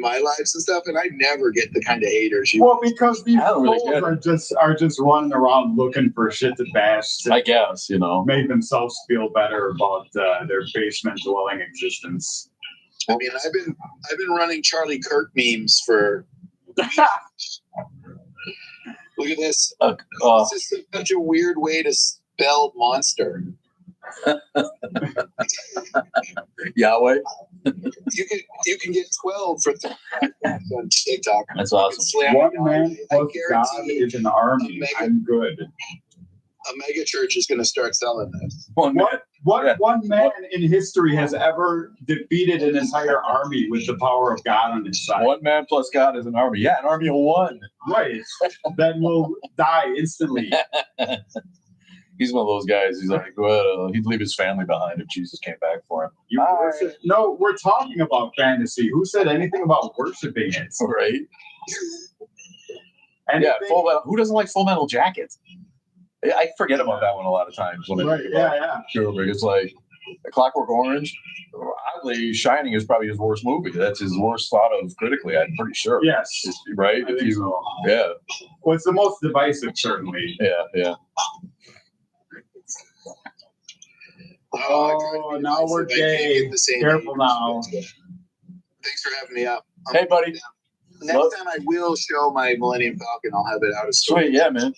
lives and stuff, and I never get the kind of haters you. Well, because these really fools are just running around looking for shit to bash. To I guess make themselves feel better about their basement dwelling existence. I mean, I've been running Charlie Kirk memes for. Look at this. This is such a weird way to spell monster. Yahweh. You can get 12 for 35 bucks on TikTok. That's You can awesome. slam One it on. man I plus God guarantee is an army. I'm good. a mega church is going to start selling this. One man. Yeah. One man in history has ever defeated an entire army with the power of God on his side? One man plus God is an army. Yeah, an army of one. Right. That will die instantly. He's one of those guys. He's like, well, he'd leave his family behind if Jesus came back for him. You worship? No, we're talking about fantasy. Who said anything about worshiping it? Right? Anything? Yeah, Full Metal. Who doesn't like Full Metal Jacket? I forget about that one a lot of times when I think about Kubrick. It's like A Clockwork Orange. Oddly, Shining is probably his worst movie. That's his worst thought of critically. I'm pretty sure. Yes. Right? I think so. Yeah. Well, it's the most divisive, certainly. Yeah. Oh, now we're gay. Careful now. Thanks for having me up. Hey, buddy. Next time I will show my Millennium Falcon. I'll have it out of storage. Sweet, yeah, man.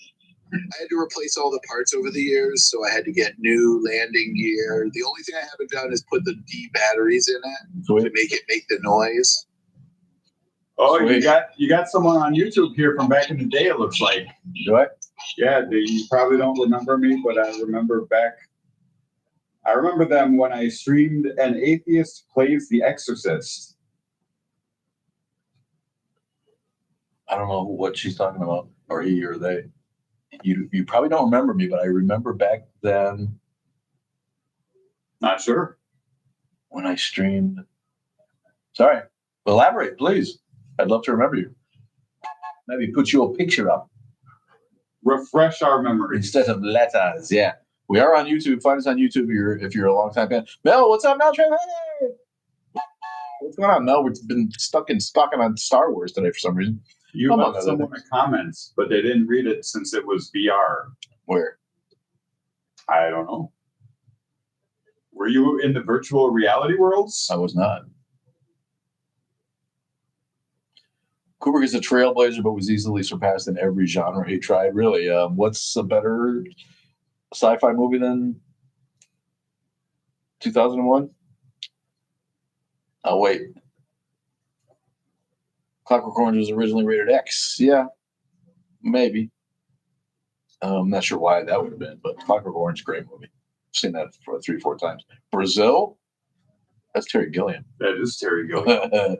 I had to replace all the parts over the years, so I had to get new landing gear. The only thing I haven't done is put the D batteries in it to make it make the noise. Oh, Sweet. you got someone on YouTube here from back in the day, it looks like. Do I? Yeah, you probably don't remember me, but I remember them when I streamed An Atheist Plays The Exorcist. I don't know what she's talking about, or he or they. You probably don't remember me, but I remember back then Not sure. when I streamed. Sorry, elaborate, please. I'd love to remember you. Maybe put your picture up Refresh our memory. instead of letters. Yeah, we are on YouTube. Find us on YouTube if you're a long time fan. Mel, what's up, Mel? Hey! What's going on, Mel? We've been stalking on Star Wars today for some reason. You left someone a comments, but they didn't read it since it was VR. Where? I don't know. Were you in the virtual reality worlds? I was not. Kubrick is a trailblazer, but was easily surpassed in every genre he tried. Really, what's a better sci-fi movie than 2001? Oh wait, Clockwork Orange was originally rated X. Yeah, maybe. I'm not sure why that would have been, but Clockwork Orange, great movie. I've seen that for 3-4 times. Brazil, that's Terry Gilliam. That is Terry Gilliam.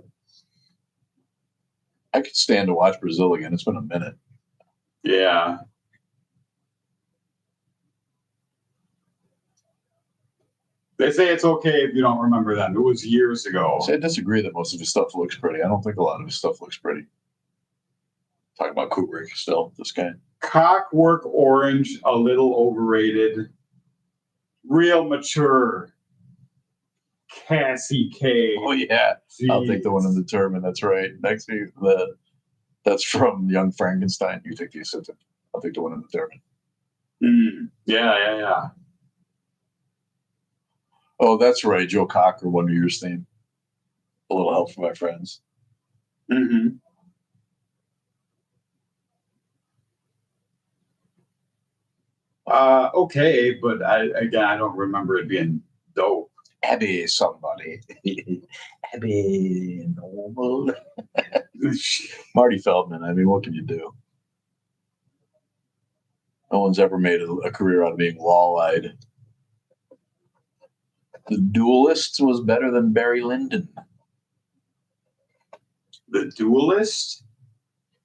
I could stand to watch Brazil again. It's been a minute. Yeah. They say it's okay if you don't remember them. It was years ago. So I disagree that most of his stuff looks pretty. I don't think a lot of his stuff looks pretty. Talking about Kubrick still, this guy. Clockwork Orange, a little overrated. Real mature. Cassie K. Oh yeah, Jeez. I'll take the one in the Determined. That's right. Next to that's from Young Frankenstein. You take the Assistant. I'll take the one in the Determined. Yeah. Oh, that's right. Joe Cocker, one of yours theme. A little help from my friends. Mm-hmm. Okay, but I don't remember it being dope. Abby, somebody. Abby, normal. Marty Feldman. I mean, what can you do? No one's ever made a career out of being wall-eyed. The Duelist was better than Barry Lyndon. The Duelist?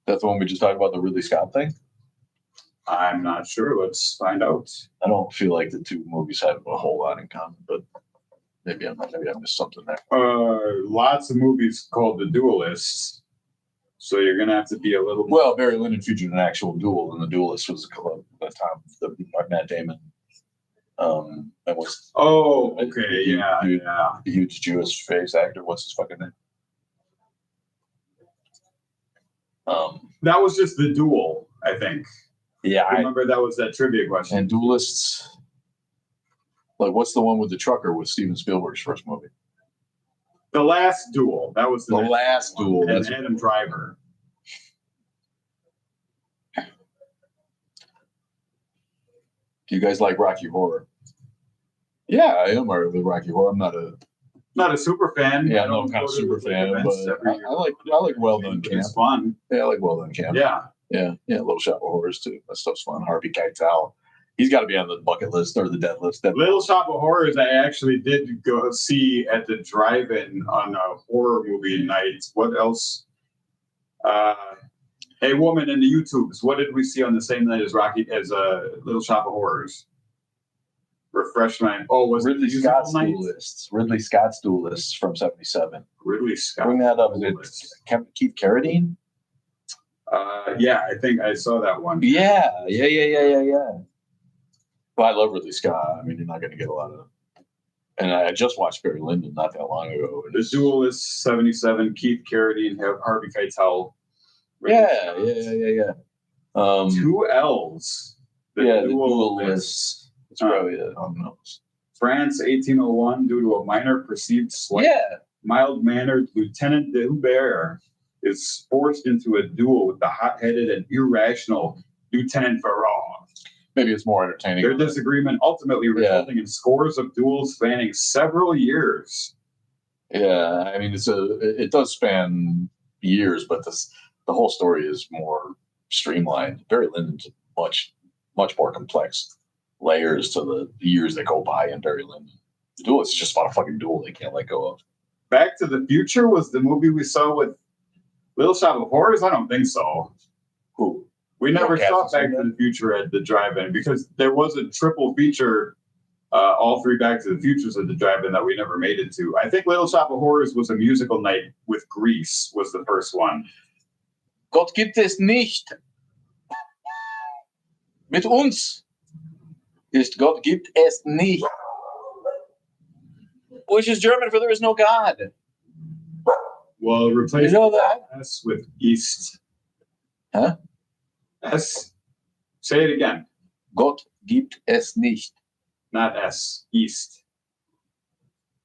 That's the one we just talked about, the Ridley Scott thing? I'm not sure. Let's find out. I don't feel like the two movies have a whole lot in common, but maybe I missed something there. Lots of movies called The Duelist. So you're going to have to be a little... Well, Barry Lyndon featured an actual duel, and The Duelist was a club at the time. The Matt Damon. That was... Oh, okay, yeah. The huge Jewish face actor. What's his fucking name? That was just The Duel, I think. Yeah, I remember that was that trivia question. And Duelists... Like, what's the one with the trucker with Steven Spielberg's first movie? The Last Duel. That was The Last Duel. And Adam Driver. Do you guys like Rocky Horror? Yeah, I am a Rocky Horror. I'm not a super fan. Yeah, I no, I'm don't kind of go to, super like, fan, events but every year. I like well done camp. It's fun. Yeah, I like well done camp. Yeah. Yeah, Little Shop of Horrors too. That stuff's fun. Harvey Keitel. He's got to be on the bucket list or the dead list. Little Shop of Horrors, I actually did go see at the drive-in on a horror movie night. What else? Hey, woman in the YouTubes, what did we see on the same night as Little Shop of Horrors? Refresh my. Oh, was Ridley it Scott's night? Duelists. Ridley Scott's Duelists from '77. Ridley Scott. Bring that up. Is it Keith Carradine? Yeah, I think I saw that one. Yeah. Well, I love Ridley Scott. I mean, you're not going to get a lot of. And I just watched Barry Lyndon not that long ago. The Duelist, 77, Keith Carradine, Harvey Keitel. Yeah. 2 L's. The Duelists. It's probably I don't know. France, 1801, due to a minor perceived slight. Yeah. Mild-mannered Lieutenant de Hubert is forced into a duel with the hot-headed and irrational Lieutenant Ferrand. Maybe it's more entertaining. Their disagreement ultimately resulting in scores of duels spanning several years. Yeah, I mean, it does span years, but the whole story is more streamlined. Barry Lyndon's much more complex layers to the years that go by in Barry Lyndon. The Duelist is just about a fucking duel they can't let go of. Back to the Future was the movie we saw with Little Shop of Horrors? I don't think so. Who? We never saw Back to the Future at the drive-in because there was a triple feature, all 3 Back to the Futures at the drive-in that we never made it to. I think Little Shop of Horrors was a musical night with Grease was the first one. Gott gibt es nicht. Mit uns ist Gott gibt es nicht. Which is German for there is no God. Well, replace that? S with East. Huh? S. Say it again. Gott gibt es nicht. Not S. East.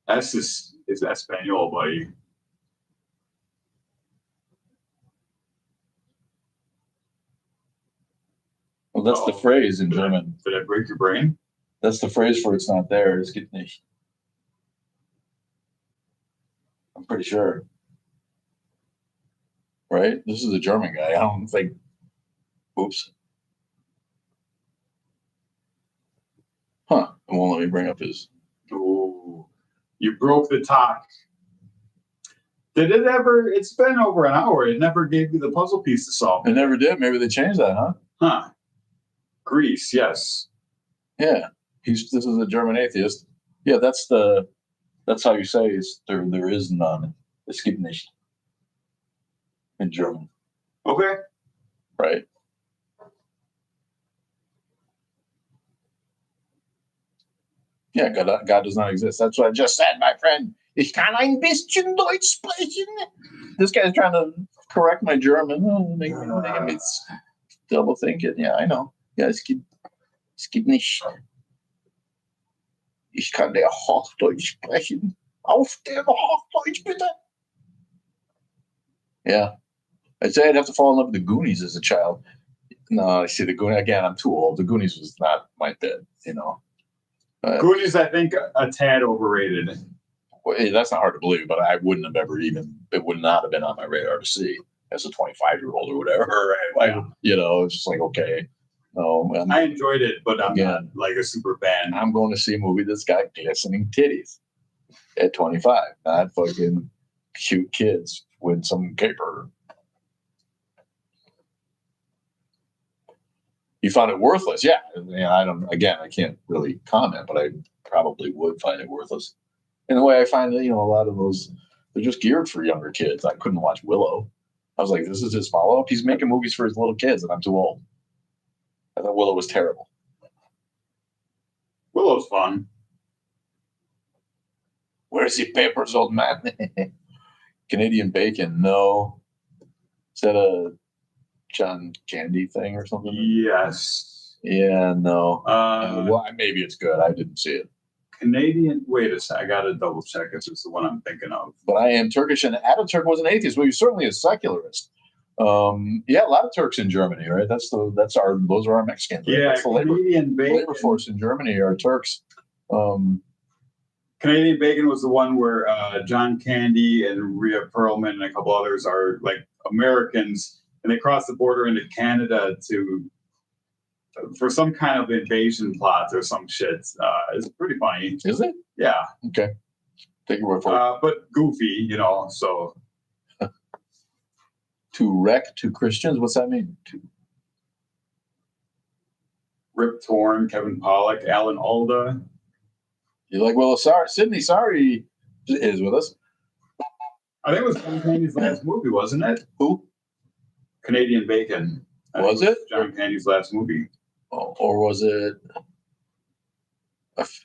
S is Espanol, buddy. Well, that's the phrase in German. Did I break your brain? That's the phrase for it's not there. Es gibt nicht. I'm pretty sure. Right? This is a German guy. I don't think. Oops. Huh. It won't let me bring up his. Ooh. You broke the talk. Did it ever? It's been over an hour. It never gave you the puzzle piece to solve. It never did. Maybe they changed that, huh? Huh. Greece, yes. Yeah. This is a German atheist. Yeah, that's how you say there is none. Es gibt nicht. In German. Okay. Right. Yeah, God does not exist. That's what I just said, my friend. Ich kann ein bisschen Deutsch sprechen. This guy's trying to correct my German. Make me double thinking. Yeah, I know. Ja, es gibt nicht. Ich kann der Hochdeutsch sprechen. Auf dem Hochdeutsch, bitte. Yeah. I'd say I'd have to fall in love with the Goonies as a child. No, I see the Goonies. Again, I'm too old. The Goonies was not my thing, you know. Goonies, I think, a tad overrated. Well, that's not hard to believe, but I wouldn't have ever it would not have been on my radar to see as a 25-year-old or whatever. Right? Like, you know, it's just like, okay. No, I enjoyed it, but I'm not like a super fan. I'm going to see a movie that's got glistening titties at 25, not fucking cute kids with some caper. You found it worthless, yeah. I can't really comment, but I probably would find it worthless. In the way I find that, a lot of those, they're just geared for younger kids. I couldn't watch Willow. I was like, this is his follow-up. He's making movies for his little kids, and I'm too old. I thought Willow was terrible. Willow's fun. Where's your papers, old man? Canadian Bacon, no. Is that a John Candy thing or something? Yes. Yeah, no. Well, maybe it's good. I didn't see it. Canadian. Wait a sec. I got to double check if it's the one I'm thinking of. But I am Turkish, and Ataturk was an atheist. Well, you're certainly a secularist. Yeah, a lot of Turks in Germany, right? Those are our Mexicans. Right? Yeah, that's the Canadian labor force in Germany are Turks. Canadian Bacon was the one where John Candy and Rhea Perlman and a couple others are like Americans, and they cross the border into Canada for some kind of invasion plot or some shit. It's pretty funny. Is it? Yeah. Okay. Take your word for it. But goofy, so. To wreck two Christians? What's that mean? Rip Torn, Kevin Pollak, Alan Alda. You're like, well, Sydney, sorry, is with us. I think it was John Candy's last movie, wasn't it? Who? Canadian Bacon. Was it? John Candy's last movie. Oh, or was it?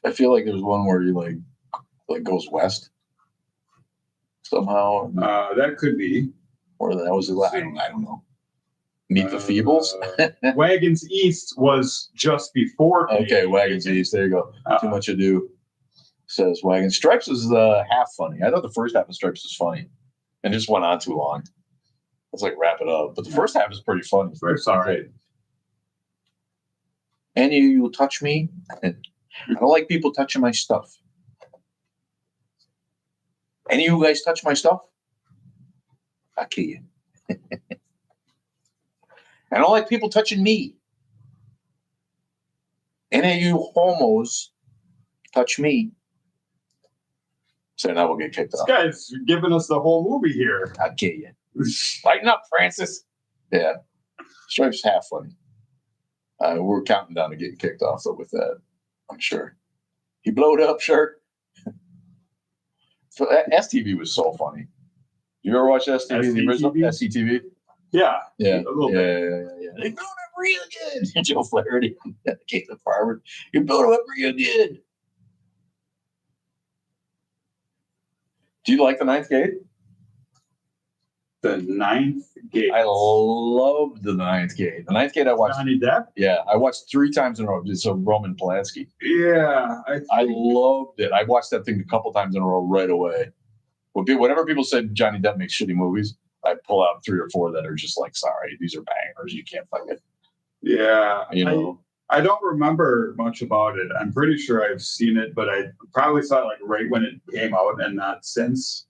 I feel like there's one where he like goes west somehow. That could be. Or that was I don't know. Meet the Feebles. Wagons East was just before. Okay, Wagons East. There you go. Too much ado. Says Wagons. Stripes is half funny. I thought the first half of Stripes was funny, and just went on too long. Let's wrap it up. But the first half is pretty funny. Stripes, all right. Any of you touch me? I don't like people touching my stuff. Any of you guys touch my stuff? I'll kill you. I don't like people touching me. Any of you homos touch me? So now we'll get kicked off. This guy's giving us the whole movie here. I'll kill you. Lighten up, Francis. Yeah. Stripes half funny. We're counting down to getting kicked off, though, with that, I'm sure. He blowed up, sure. So STV was so funny. You ever watch STV, the original SCTV? Yeah. Yeah. A little bit. Yeah. They built up real good. Joe Flaherty, Caitlin Farmer. You built them up real good. Do you like The Ninth Gate? The Ninth Gate. I loved The Ninth Gate. The Ninth Gate I watched. Johnny Depp? Yeah, I watched 3 times in a row. It's a Roman Polanski. Yeah. I loved it. I watched that thing a couple times in a row right away. Whenever people said Johnny Depp makes shitty movies, I pull out 3 or 4 that are just like, sorry, these are bangers. You can't fuck it. Yeah. I don't remember much about it. I'm pretty sure I've seen it, but I probably saw it right when it came out and not since.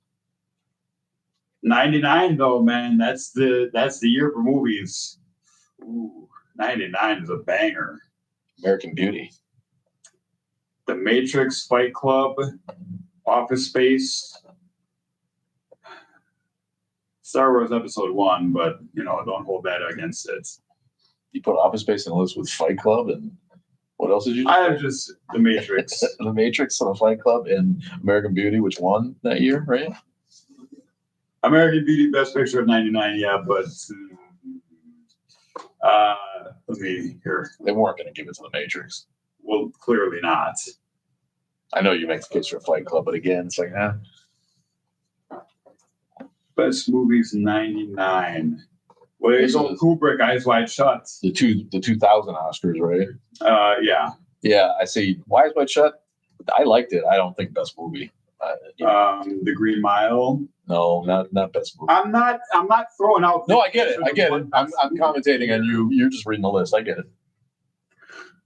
99 though, man. That's the year for movies. Ooh, 99 is a banger. American Beauty. The Matrix, Fight Club, Office Space. Star Wars Episode 1, but don't hold that against it. You put Office Space in a list with Fight Club, and what else did you? I have just The Matrix. The Matrix and the Fight Club and American Beauty, which won that year, right? American Beauty, Best Picture of 99, yeah, but let me hear. They weren't going to give it to The Matrix. Well, clearly not. I know you make the case for Fight Club, but again, it's like, Best movies 99. Well, there's old Kubrick, Eyes Wide Shut. The 2000 Oscars, right? Yeah. Yeah, I see. Eyes Wide Shut. I liked it. I don't think best movie. The Green Mile. No, not best movie. I'm not throwing out. No, I get it. I'm commentating on you. You're just reading the list. I get it.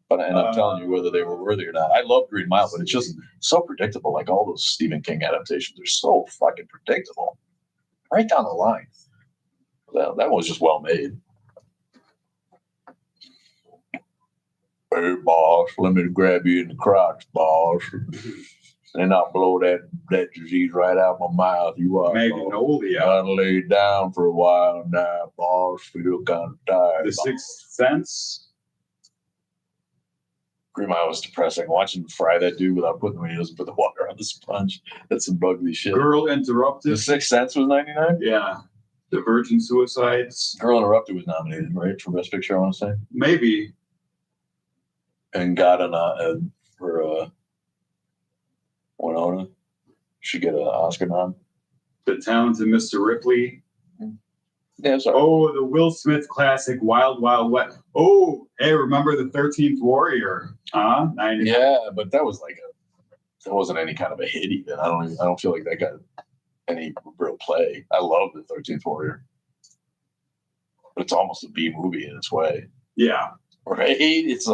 But I'm telling you whether they were worthy or not. I love Green Mile, but it's just so predictable. Like all those Stephen King adaptations are so fucking predictable. Right down the line. That was just well made. Hey, boss, let me grab you in the crotch, boss. And I'll blow that disease right out my mouth. You are. Magnolia. I'll lay down for a while now, boss. Feel kind of tired. The Sixth Sense. Green Mile was depressing. Watching him fry that dude without putting when he doesn't put the water on the sponge. That's some ugly shit. Girl Interrupted. The Sixth Sense was 99? Yeah. The Virgin Suicides. Girl Interrupted was nominated, right, for Best Picture, I want to say. Maybe. And got for Winona. She get an Oscar nom. The Talented Mr. Ripley. Yeah, sorry. Oh, the Will Smith classic, Wild Wild West. Oh, hey, remember the 13th Warrior? 99. Yeah, but that was that wasn't any kind of a hit even. I don't feel like that got any real play. I love the 13th Warrior, but it's almost a B movie in its way. Yeah, right. It's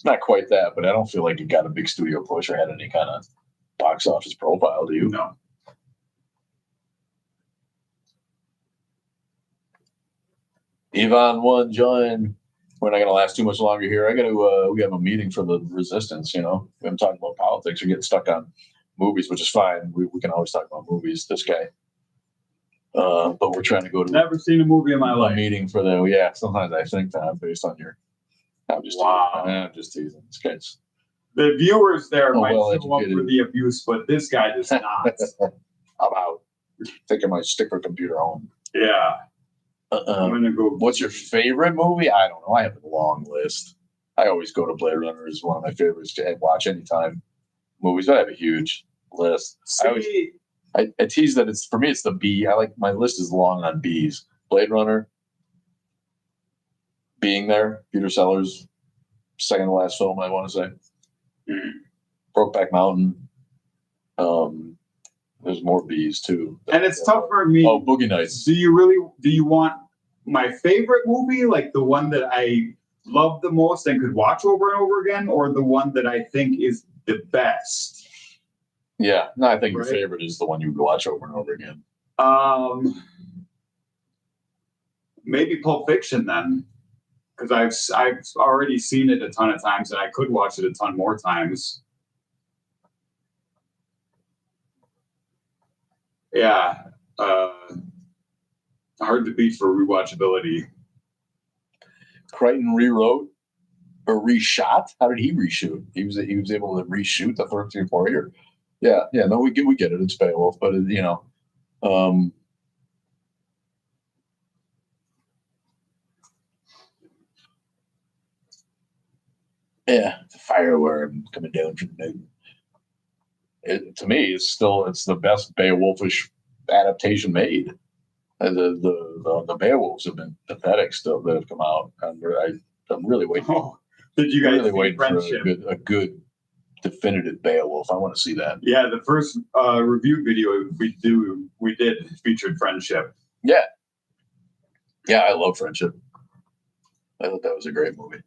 not quite that, but I don't feel like it got a big studio push or had any kind of box office profile, do you? No. Yvonne one join. We're not going to last too much longer here. I got to. We have a meeting for the resistance. We haven't talked about politics. We're getting stuck on movies, which is fine. We can always talk about movies. This guy, but we're trying to go to Never seen a movie in my a life. meeting for the. Yeah, sometimes I think that based on your. I'm just teasing. I'm just teasing. This guy's. The viewers there might well show up for the abuse, but this guy does not. I'm out. Taking my sticker computer home. Yeah. I'm gonna go. What's your favorite movie? I don't know. I have a long list. I always go to Blade Runner as one of my favorites to watch anytime movies. But I have a huge list. I tease that it's for me. It's the B. I like my list is long on B's. Blade Runner, Being There, Peter Sellers, second to last film. I want to say. Brokeback Mountain. There's more B's too. And it's tough for me. Oh, Boogie Nights. Do you want my favorite movie, like the one that I love the most and could watch over and over again, or the one that I think is the best? Yeah, no, I think your favorite is the one you watch over and over again. Maybe Pulp Fiction then, because I've already seen it a ton of times and I could watch it a ton more times. Yeah, hard to beat for rewatchability. Crichton rewrote or reshot. How did he reshoot? He was able to reshoot the 13th Warrior. Yeah. No, we get it. It's Beowulf, but yeah, the fireworm coming down from the moon. To me, it's the best Beowulfish adaptation made. The Beowulfs have been pathetic still that have come out. I'm really waiting. Did you guys really see waiting Friendship? for a good definitive Beowulf? I want to see that. Yeah, the first review video we did featured Friendship. Yeah, I love Friendship. I thought that was a great movie.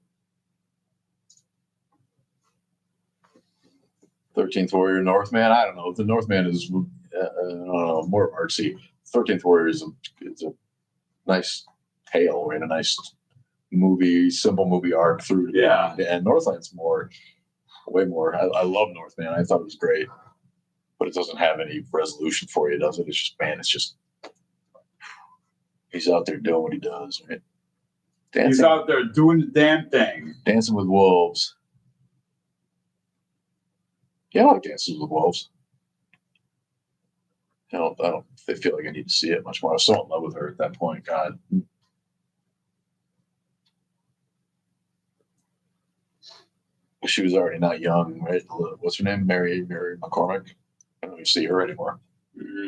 13th Warrior, Northman. I don't know. The Northman is more artsy. 13th Warrior is a nice tale, right? A nice movie, simple movie arc through. Yeah. And Northland's way more. I love Northman. I thought it was great, but it doesn't have any resolution for you, does it? It's just he's out there doing what he does, right? He's out there doing the damn thing. Dancing with Wolves. Yeah, I like Dances with Wolves. I don't feel like I need to see it much more. I was so in love with her at that point. God. She was already not young, right? What's her name? Mary McCormick. I don't even see her anymore.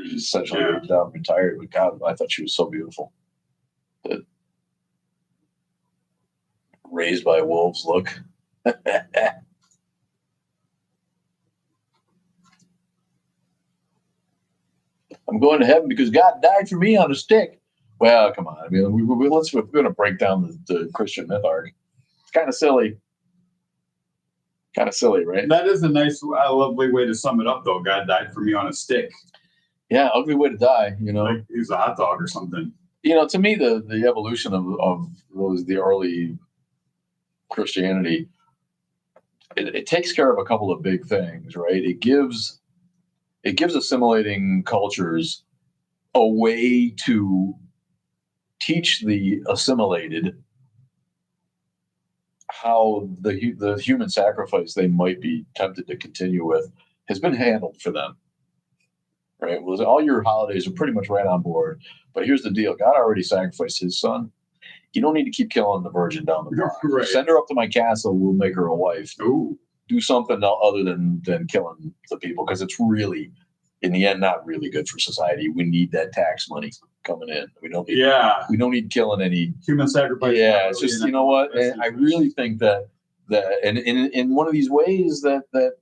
She's essentially retired, but God, I thought she was so beautiful. The Raised by Wolves look. I'm going to heaven because God died for me on a stick. Well, come on. I mean, we're going to break down the Christian myth arc. It's kind of silly. Right? That is a nice, lovely way to sum it up, though. God died for me on a stick. Yeah, ugly way to die. Like he was a hot dog or something. To me, the evolution of the early Christianity, it takes care of a couple of big things, right? It gives assimilating cultures a way to teach the assimilated how the human sacrifice they might be tempted to continue with has been handled for them. Right? Well, all your holidays are pretty much right on board. But here's the deal. God already sacrificed his son. You don't need to keep killing the virgin down the block. Right. Send her up to my castle. We'll make her a wife. Ooh. Do something other than killing the people, because it's really, in the end, not really good for society. We need that tax money coming in. We don't need killing any human sacrifice. Yeah, it's just, you know what? And I really think that and in one of these ways that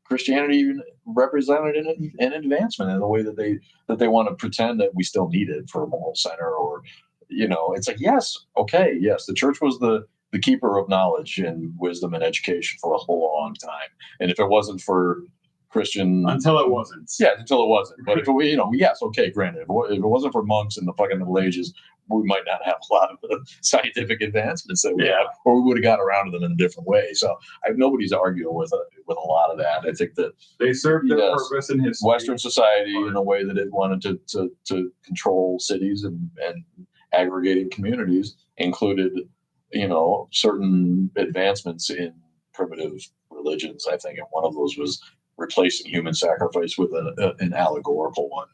Christianity represented an advancement in the way that they want to pretend that we still need it for a moral center, or it's like, yes, the church was the keeper of knowledge and wisdom and education for a whole long time. And if it wasn't for Christian until it wasn't. Yeah, until it wasn't. But if we, yes, okay, granted, if it wasn't for monks in the fucking Middle Ages, we might not have a lot of the scientific advancements that we have, or we would have got around to them in a different way. So nobody's arguing with a lot of that. I think that they served their purpose in history. Western society, in a way that it wanted to control cities and aggregating communities, included, certain advancements in primitive religions. I think, and one of those was replacing human sacrifice with an allegorical one.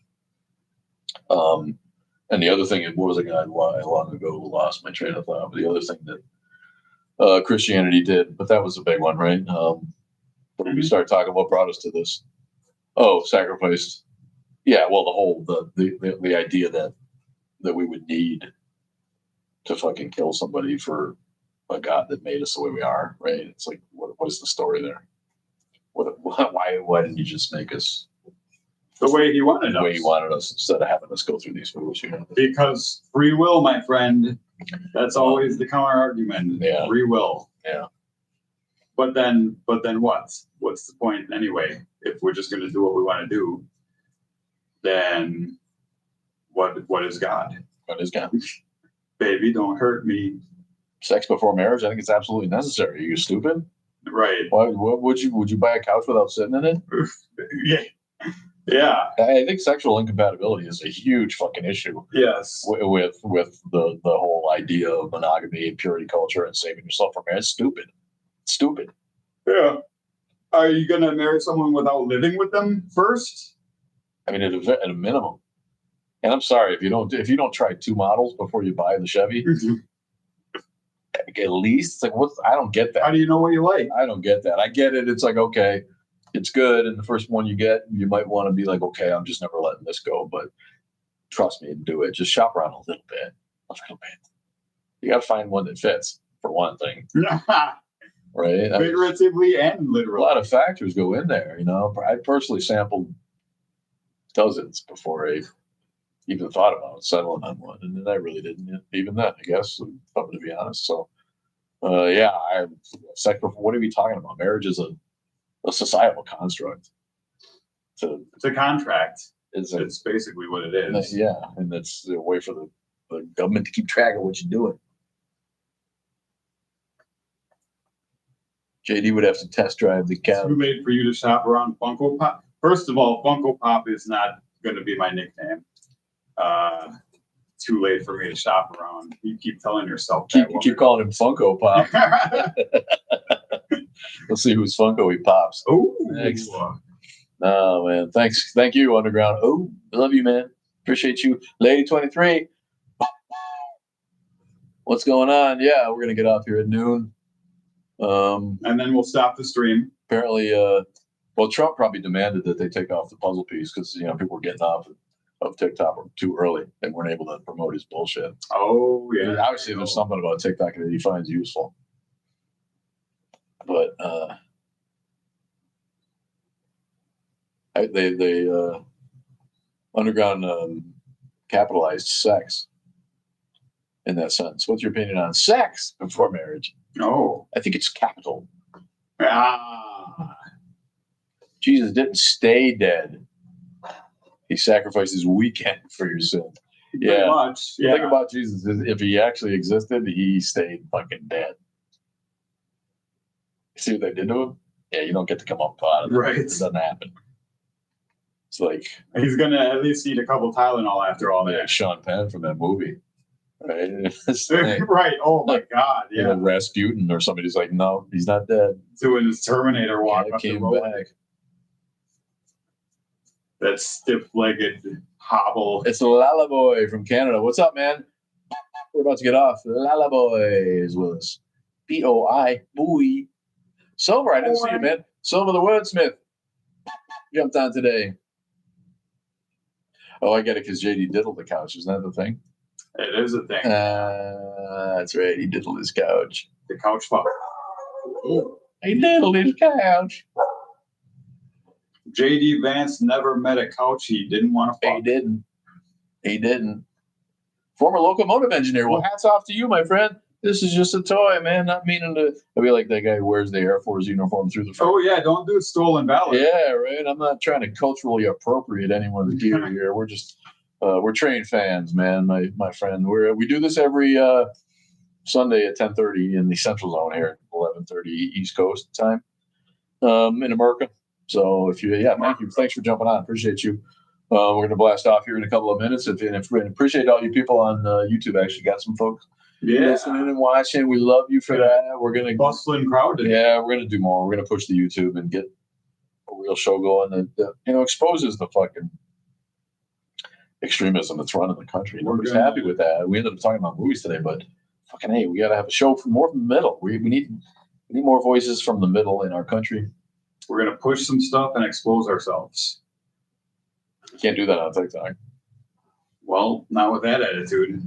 And the other thing, what was a guy long ago lost my train of thought, but the other thing that Christianity did, but that was a big one, right? What did we start talking about? Brought us to this? Oh, sacrifice. Yeah, well, the idea that we would need to fucking kill somebody for a God that made us the way we are, right? It's like, what is the story there? Why didn't you just make us the way he wanted us? The way he wanted us, instead of having us go through these moves. Because free will, my friend. That's always the counter argument. Yeah. Free will. Yeah. But then what? What's the point anyway? If we're just going to do what we want to do, then what is God? What is God? Baby, don't hurt me. Sex before marriage, I think it's absolutely necessary. Are you stupid? Right. Why would you buy a couch without sitting in it? Yeah. Yeah. I think sexual incompatibility is a huge fucking issue. Yes. With the whole idea of monogamy and purity culture and saving yourself from marriage. It's stupid. Yeah. Are you gonna marry someone without living with them first? I mean, at a minimum. And I'm sorry if you don't try 2 models before you buy the Chevy. At least, it's like, I don't get that. How do you know what you like? I don't get that. I get it. It's like, okay, it's good. And the first one you get, you might want to be like, okay, I'm just never letting this go. But trust me and do it. Just shop around a little bit. You got to find one that fits, for one thing. Right? Figuratively and literally. A lot of factors go in there. I personally sampled dozens before I even thought about settling on one, and then I really didn't. Even then, I guess, if I'm to be honest. So, sex. What are we talking about? Marriage is a societal construct. It's a contract. It's basically what it is. Yeah, and it's a way for the government to keep track of what you're doing. JD would have to test drive the cat. Too late for you to shop around Funko Pop. First of all, Funko Pop is not going to be my nickname. Too late for me to shop around. You keep telling yourself that. Keep calling him Funko Pop. Let's see whose Funko he pops. Oh, next. Oh man, thanks. Thank you, Underground. Oh, I love you, man. Appreciate you. Lady 23. What's going on? Yeah, we're gonna get off here at noon. And then we'll stop the stream. Apparently, Trump probably demanded that they take off the puzzle piece because people were getting off of TikTok too early and weren't able to promote his bullshit. Oh yeah. And obviously, there's something about TikTok that he finds useful. But they Underground capitalized sex in that sentence. What's your opinion on sex before marriage? Oh, I think it's capital. Jesus didn't stay dead. He sacrificed his weekend for your sin. Pretty much. Yeah. The thing about Jesus is if he actually existed, he stayed fucking dead. See what they did to him? Yeah, you don't get to come up out of it. Right. It doesn't happen. It's like he's gonna at least eat a couple Tylenol after all that. Like Sean Penn from that movie. Right. Right. Oh my God. Yeah. Rasputin or somebody's like, no, he's not dead. Doing his Terminator walk up the road. Back. That stiff-legged hobble. It's Lalaboy from Canada. What's up, man? We're about to get off. Lalaboy is with us. BOI. Boy. Silver, I didn't see you, man. Silver the wordsmith jumped on today. Oh, I get it because JD diddled the couch. Isn't that the thing? It is a thing. That's right. He diddled his couch. The couch fuck. He diddled his couch. JD Vance never met a couch he didn't want to fuck. He didn't. Former locomotive engineer. Well, hats off to you, my friend. This is just a toy, man. Not meaning to. I'll be like that guy who wears the Air Force uniform through the. Oh yeah, don't do stolen valor. Yeah, right. I'm not trying to culturally appropriate anyone's gear here. We're just we're trained fans, man. My friend. We do this every Sunday at 10:30 in the Central Zone here, 11:30 East Coast time in America. So if you, thank you. Thanks for jumping on. Appreciate you. We're going to blast off here in a couple of minutes. And appreciate all you people on YouTube. Actually, got some folks listening and watching. We love you for that. We're going to bustling crowd. Yeah, we're going to do more. We're going to push the YouTube and get a real show going that exposes the fucking extremism that's running the country. Nobody's happy with that. We ended up talking about movies today, but fucking hey, we got to have a show more from the middle. We need more voices from the middle in our country. We're going to push some stuff and expose ourselves. You can't do that on TikTok. Well, not with that attitude.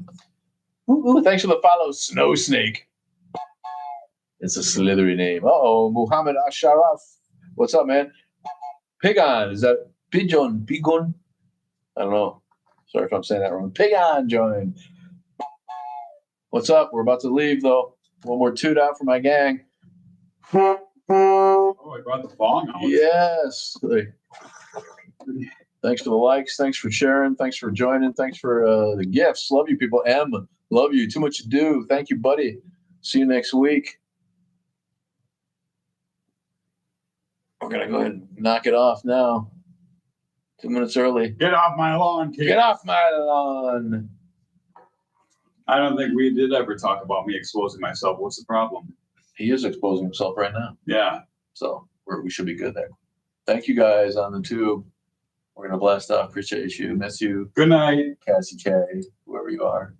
Ooh, thanks for the follow, Snow Snake. It's a slithery name. Muhammad Asharaf. What's up, man? Pigon. Is that Pigeon? Pigon? I don't know. Sorry if I'm saying that wrong. Pigon joined. What's up? We're about to leave, though. One more toot out for my gang. Oh, I brought the bong out. Yes. Thanks for the likes. Thanks for sharing. Thanks for joining. Thanks for the gifts. Love you, people. M, love you. Too much to do. Thank you, buddy. See you next week. We're going to go ahead and knock it off now. 2 minutes early. Get off my lawn, kid. Get off my lawn. I don't think we did ever talk about me exposing myself. What's the problem? He is exposing himself right now. Yeah. So we should be good there. Thank you guys on the tube. We're going to blast off. Appreciate you. Miss you. Good night. Cassie K, whoever you are.